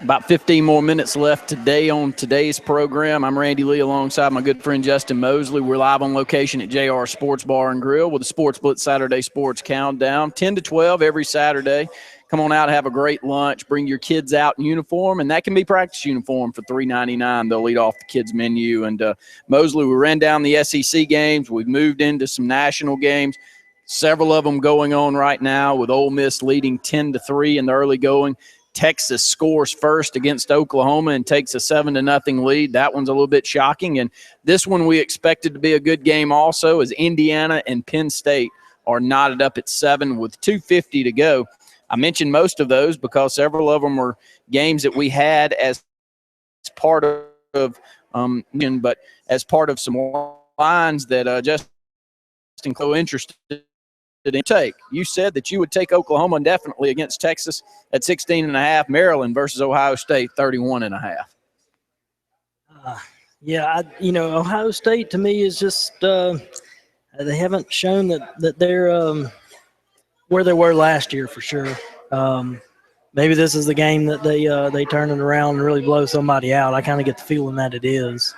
About 15 more minutes left today on today's program. I'm Randy Lee alongside my good friend Justin Mosley. We're live on location at JR Sports Bar and Grill with the Sports Blitz Saturday Sports Countdown, 10 to 12 every Saturday. Come on out, have a great lunch, bring your kids out in uniform, and that can be practice uniform for $3.99. They'll eat off the kids' menu. And Mosley, we ran down the SEC games. We've moved into some national games, several of them going on right now with Ole Miss leading 10-3 in the early going. Texas scores first against Oklahoma and takes a 7-0 lead. That one's a little bit shocking. And this one we expected to be a good game also, as Indiana and Penn State are knotted up at 7 with 2:50 to go. I mentioned most of those because several of them were games that we had as part of but as part of some lines that Justin so interested in take. You said that you would take Oklahoma indefinitely against Texas at 16.5, Maryland versus Ohio State 31.5. Yeah, Ohio State to me is just they haven't shown that they're where they were last year for sure. Maybe this is the game that they turn it around and really blow somebody out. I kind of get the feeling that it is.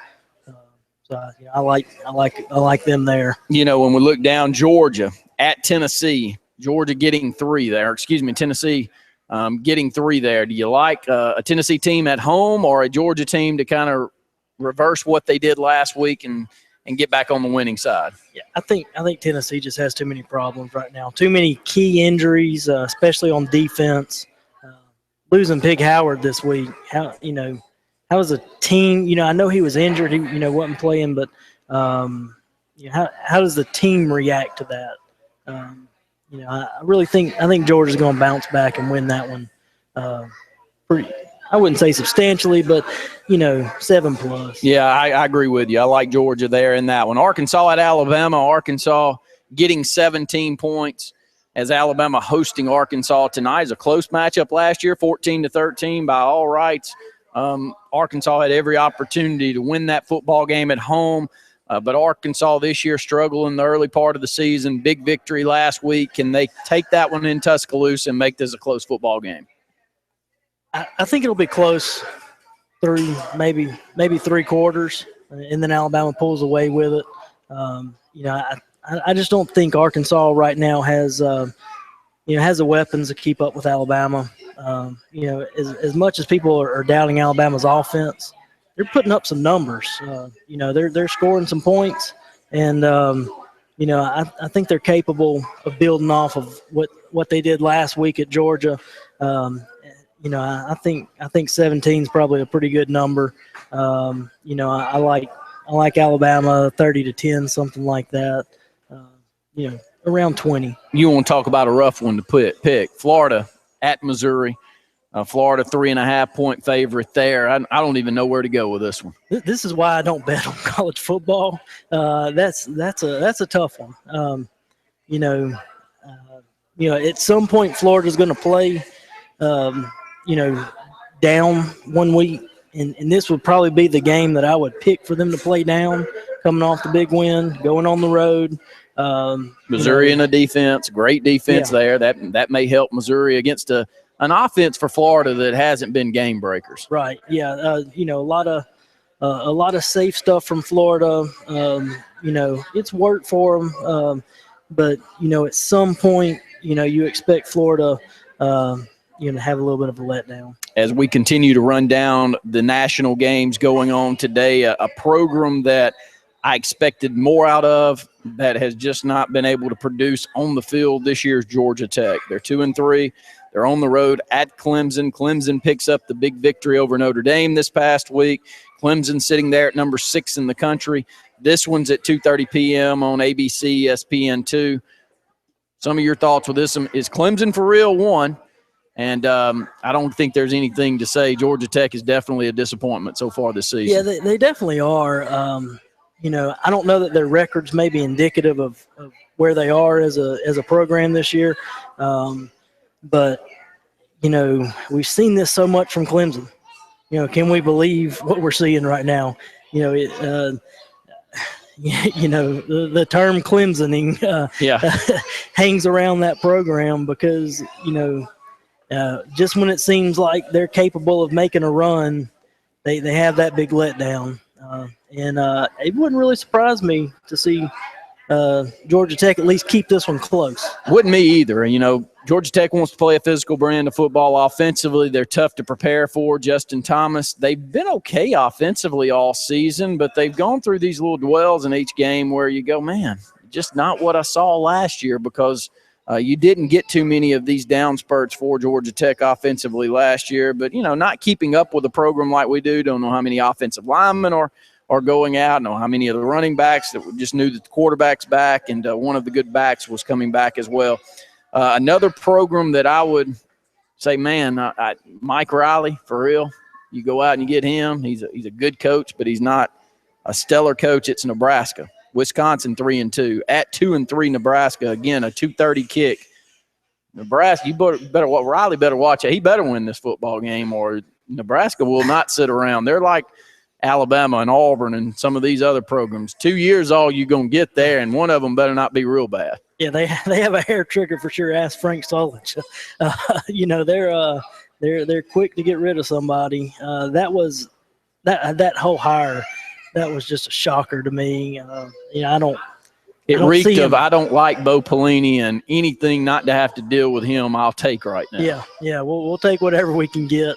I like them there. When we look down, Georgia at Tennessee, Georgia getting 3 there. Tennessee getting 3 there. Do you like a Tennessee team at home or a Georgia team to kind of reverse what they did last week and get back on the winning side? Yeah, I think Tennessee just has too many problems right now. Too many key injuries, especially on defense. Losing Pig Howard this week. How is a team? I know he was injured. He wasn't playing, but how does the team react to that? I think Georgia's going to bounce back and win that one. I wouldn't say substantially, but 7+. Yeah, I agree with you. I like Georgia there in that one. Arkansas at Alabama. Arkansas getting 17 points as Alabama hosting Arkansas tonight. Is a close matchup last year, 14-13 by all rights. Arkansas had every opportunity to win that football game at home. But Arkansas this year struggled in the early part of the season. Big victory last week. Can they take that one in Tuscaloosa and make this a close football game? I think it'll be close, maybe 3 quarters, and then Alabama pulls away with it. I just don't think Arkansas right now has the weapons to keep up with Alabama. As much as people are doubting Alabama's offense, they're putting up some numbers. They're scoring some points, and I think they're capable of building off of what they did last week at Georgia. I think 17 is probably a pretty good number. I like Alabama 30-10, something like that. Around 20. You want to talk about a rough one to pick? Florida at Missouri. Florida 3.5-point favorite there. I don't even know where to go with this one. This is why I don't bet on college football. That's a tough one. At some point Florida's going to play, down one week, and this would probably be the game that I would pick for them to play down, coming off the big win, going on the road. Missouri in a defense, great defense there. That may help Missouri against an offense for Florida that hasn't been game breakers. Right. Yeah. A lot of safe stuff from Florida. It's worked for them. But at some point, you expect Florida, to have a little bit of a letdown. As we continue to run down the national games going on today, a program that I expected more out of that has just not been able to produce on the field this year's Georgia Tech. They're 2-3. They're on the road at Clemson. Clemson picks up the big victory over Notre Dame this past week. Clemson sitting there at number 6 in the country. This one's at 2:30 p.m. on ABC, ESPN2. Some of your thoughts with this one. Is Clemson for real? One. And I don't think there's anything to say. Georgia Tech is definitely a disappointment so far this season. Yeah, they definitely are. I don't know that their records may be indicative of where they are as a program this year. But, we've seen this so much from Clemson. Can we believe what we're seeing right now? The term Clemsoning hangs around that program because, just when it seems like they're capable of making a run, they have that big letdown. And it wouldn't really surprise me to see Georgia Tech at least keep this one close. Wouldn't me either. You know, Georgia Tech wants to play a physical brand of football. Offensively, they're tough to prepare for. Justin Thomas, they've been okay offensively all season, but they've gone through these little dwells in each game where you go, man, just not what I saw last year, because you didn't get too many of these down spurts for Georgia Tech offensively last year. But, you know, not keeping up with the program like we do. Don't know how many offensive linemen are going out. Don't know how many of the running backs that just knew that the quarterback's back, and one of the good backs was coming back as well. Another program that I would say, man, Mike Riley, for real. You go out and you get him. He's a good coach, but he's not a stellar coach. It's Nebraska. Wisconsin 3-2 at 2-3 Nebraska. Again, a 2:30 kick. Nebraska, you better Riley better watch it. He better win this football game, or Nebraska will not sit around. They're like Alabama and Auburn and some of these other programs. 2 years all you're gonna get there, and one of them better not be real bad. Yeah, they have a hair trigger for sure. Ask Frank Solich. You know, they're quick to get rid of somebody. That whole hire. That was just a shocker to me. You know, I don't reeked of I don't like Bo Pelini, and anything not to have to deal with him, I'll take right now. Yeah. We'll take whatever we can get,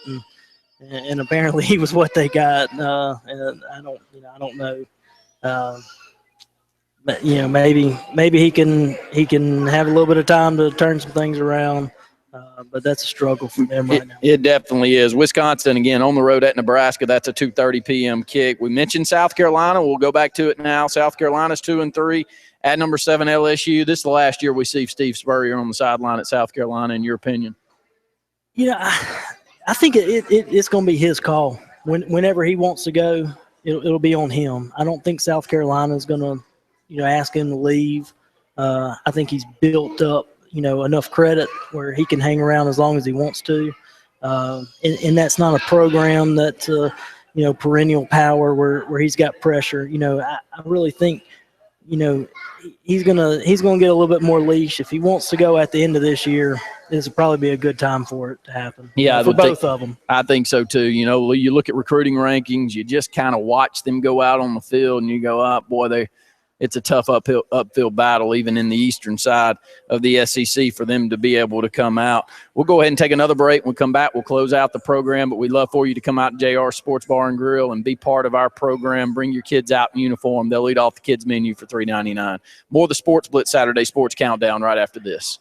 and apparently he was what they got. And I don't know. But you know, maybe he can have a little bit of time to turn some things around. But that's a struggle for them right now. It definitely is. Wisconsin, again, on the road at Nebraska. That's a 2:30 p.m. kick. We mentioned South Carolina. We'll go back to it now. South Carolina's 2-3 at number 7 LSU. This is the last year we see Steve Spurrier on the sideline at South Carolina, in your opinion. You know, I think it's going to be his call. Whenever he wants to go, it'll be on him. I don't think South Carolina is going to, ask him to leave. I think he's built up, enough credit where he can hang around as long as he wants to. And that's not a program that's, perennial power where he's got pressure. I really think, he's gonna get a little bit more leash. If he wants to go at the end of this year, this will probably be a good time for it to happen. Yeah, for both of them. I think so too. You look at recruiting rankings, you just kind of watch them go out on the field, and you go, "Oh boy, it's a tough upfield battle, even in the eastern side of the SEC, for them to be able to come out." We'll go ahead and take another break. When we come back, we'll close out the program. But we'd love for you to come out to JR Sports Bar and Grill and be part of our program. Bring your kids out in uniform. They'll eat off the kids' menu for $3.99. More of the Sports Blitz Saturday Sports Countdown right after this.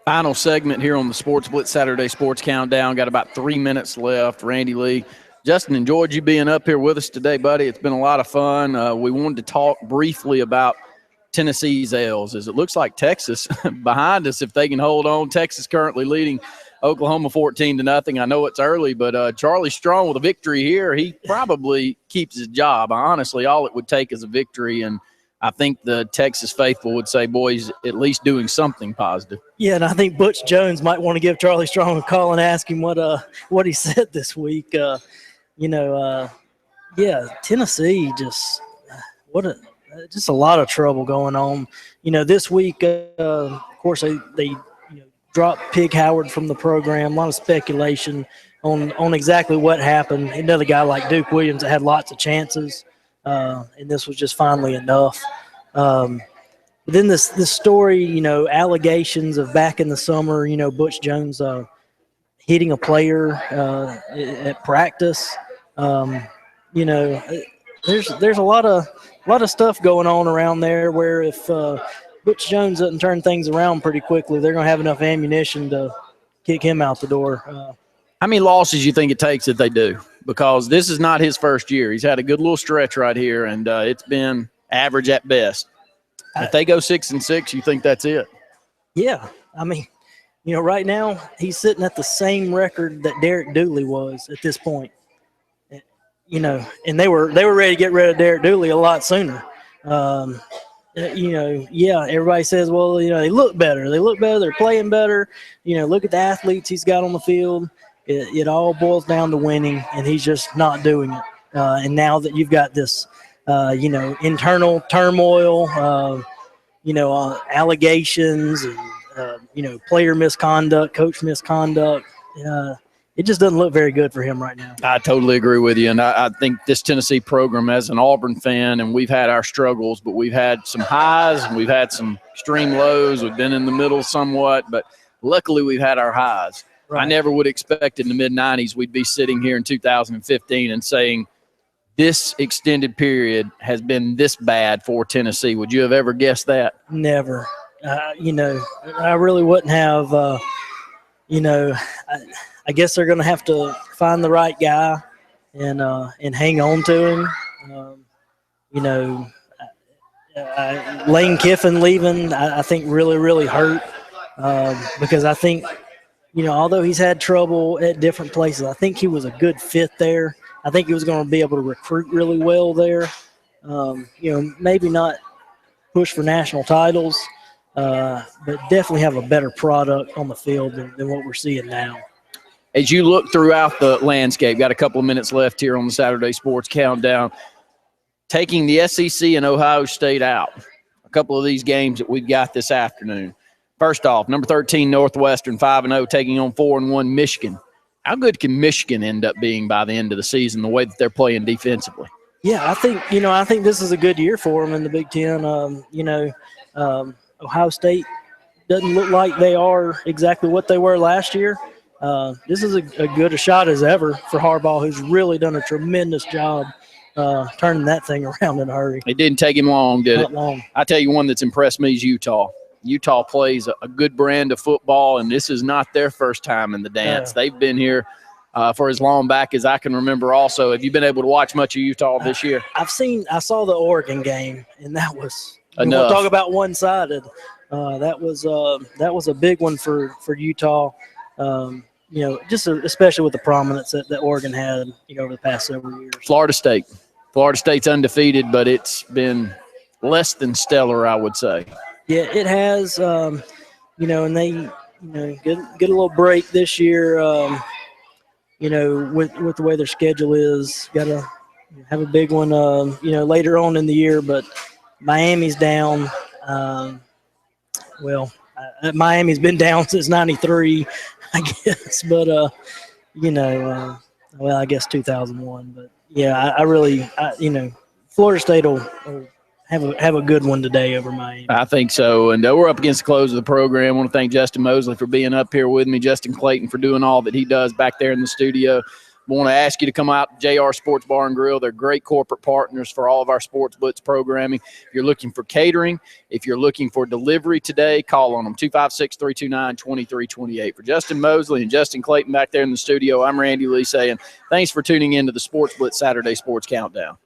Final segment here on the Sports Blitz Saturday Sports Countdown. Got about 3 minutes left. Randy Lee, Justin, enjoyed you being up here with us today, buddy. It's been a lot of fun. We wanted to talk briefly about Tennessee's L's, as it looks like Texas behind us, if they can hold on. Texas currently leading Oklahoma 14-0. I know it's early, but Charlie Strong with a victory here, he probably keeps his job. Honestly, all it would take is a victory, and I think the Texas faithful would say, boys, at least doing something positive. Yeah, and I think Butch Jones might want to give Charlie Strong a call and ask him what he said this week. Tennessee just just a lot of trouble going on. This week, of course, they dropped Pig Howard from the program. A lot of speculation on exactly what happened. Another guy like Duke Williams that had lots of chances. And this was just finally enough. But then this story, allegations of back in the summer, Butch Jones hitting a player at practice. There's a lot of stuff going on around there where if Butch Jones doesn't turn things around pretty quickly, they're going to have enough ammunition to kick him out the door. How many losses you think it takes if they do? Because this is not his first year. He's had a good little stretch right here, and it's been average at best. If they go 6-6, you think that's it? Yeah. Right now he's sitting at the same record that Derek Dooley was at this point. And they were ready to get rid of Derek Dooley a lot sooner. Everybody says, well, they look better. They're playing better. Look at the athletes he's got on the field. It all boils down to winning, and he's just not doing it. And now that you've got this, internal turmoil, allegations, and, player misconduct, coach misconduct, it just doesn't look very good for him right now. I totally agree with you, and I think this Tennessee program, as an Auburn fan, and we've had our struggles, but we've had some highs and we've had some extreme lows. We've been in the middle somewhat, but luckily we've had our highs. Right. I never would expect in the mid-'90s we'd be sitting here in 2015 and saying this extended period has been this bad for Tennessee. Would you have ever guessed that? Never. I really wouldn't have. I guess they're going to have to find the right guy and hang on to him. Lane Kiffin leaving, I think really, really hurt because I think, although he's had trouble at different places, I think he was a good fit there. I think he was going to be able to recruit really well there. Maybe not push for national titles, but definitely have a better product on the field than what we're seeing now. As you look throughout the landscape, got a couple of minutes left here on the Saturday Sports Countdown, taking the SEC and Ohio State out, a couple of these games that we've got this afternoon. First off, number 13 Northwestern, 5-0, taking on 4-1 Michigan. How good can Michigan end up being by the end of the season, the way that they're playing defensively? Yeah, I think this is a good year for them in the Big Ten. Ohio State doesn't look like they are exactly what they were last year. This is a good a shot as ever for Harbaugh, who's really done a tremendous job turning that thing around in a hurry. It didn't take him long, did it? Not long. I tell you, one that's impressed me is Utah. Utah plays a good brand of football, and this is not their first time in the dance. Yeah. They've been here for as long back as I can remember also. Have you been able to watch much of Utah this year? I saw the Oregon game, and that was – enough. We'll talk about one-sided. That was a big one for Utah. Especially with the prominence that Oregon had, over the past several years. Florida State's undefeated, but it's been less than stellar, I would say. Yeah, it has. And they, get a little break this year. With the way their schedule is, got to have a big one. Later on in the year, but Miami's down. Miami's been down since '93. I guess, but I guess 2001. But yeah, Florida State will have a good one today over Miami. I think so, and we're up against the close of the program. I want to thank Justin Mosley for being up here with me, Justin Clayton for doing all that he does back there in the studio. want to ask you to come out to JR Sports Bar and Grill. They're great corporate partners for all of our Sports Blitz programming. If you're looking for catering, if you're looking for delivery today, call on them, 256-329-2328. For Justin Mosley and Justin Clayton back there in the studio, I'm Randy Lee saying thanks for tuning in to the Sports Blitz Saturday Sports Countdown.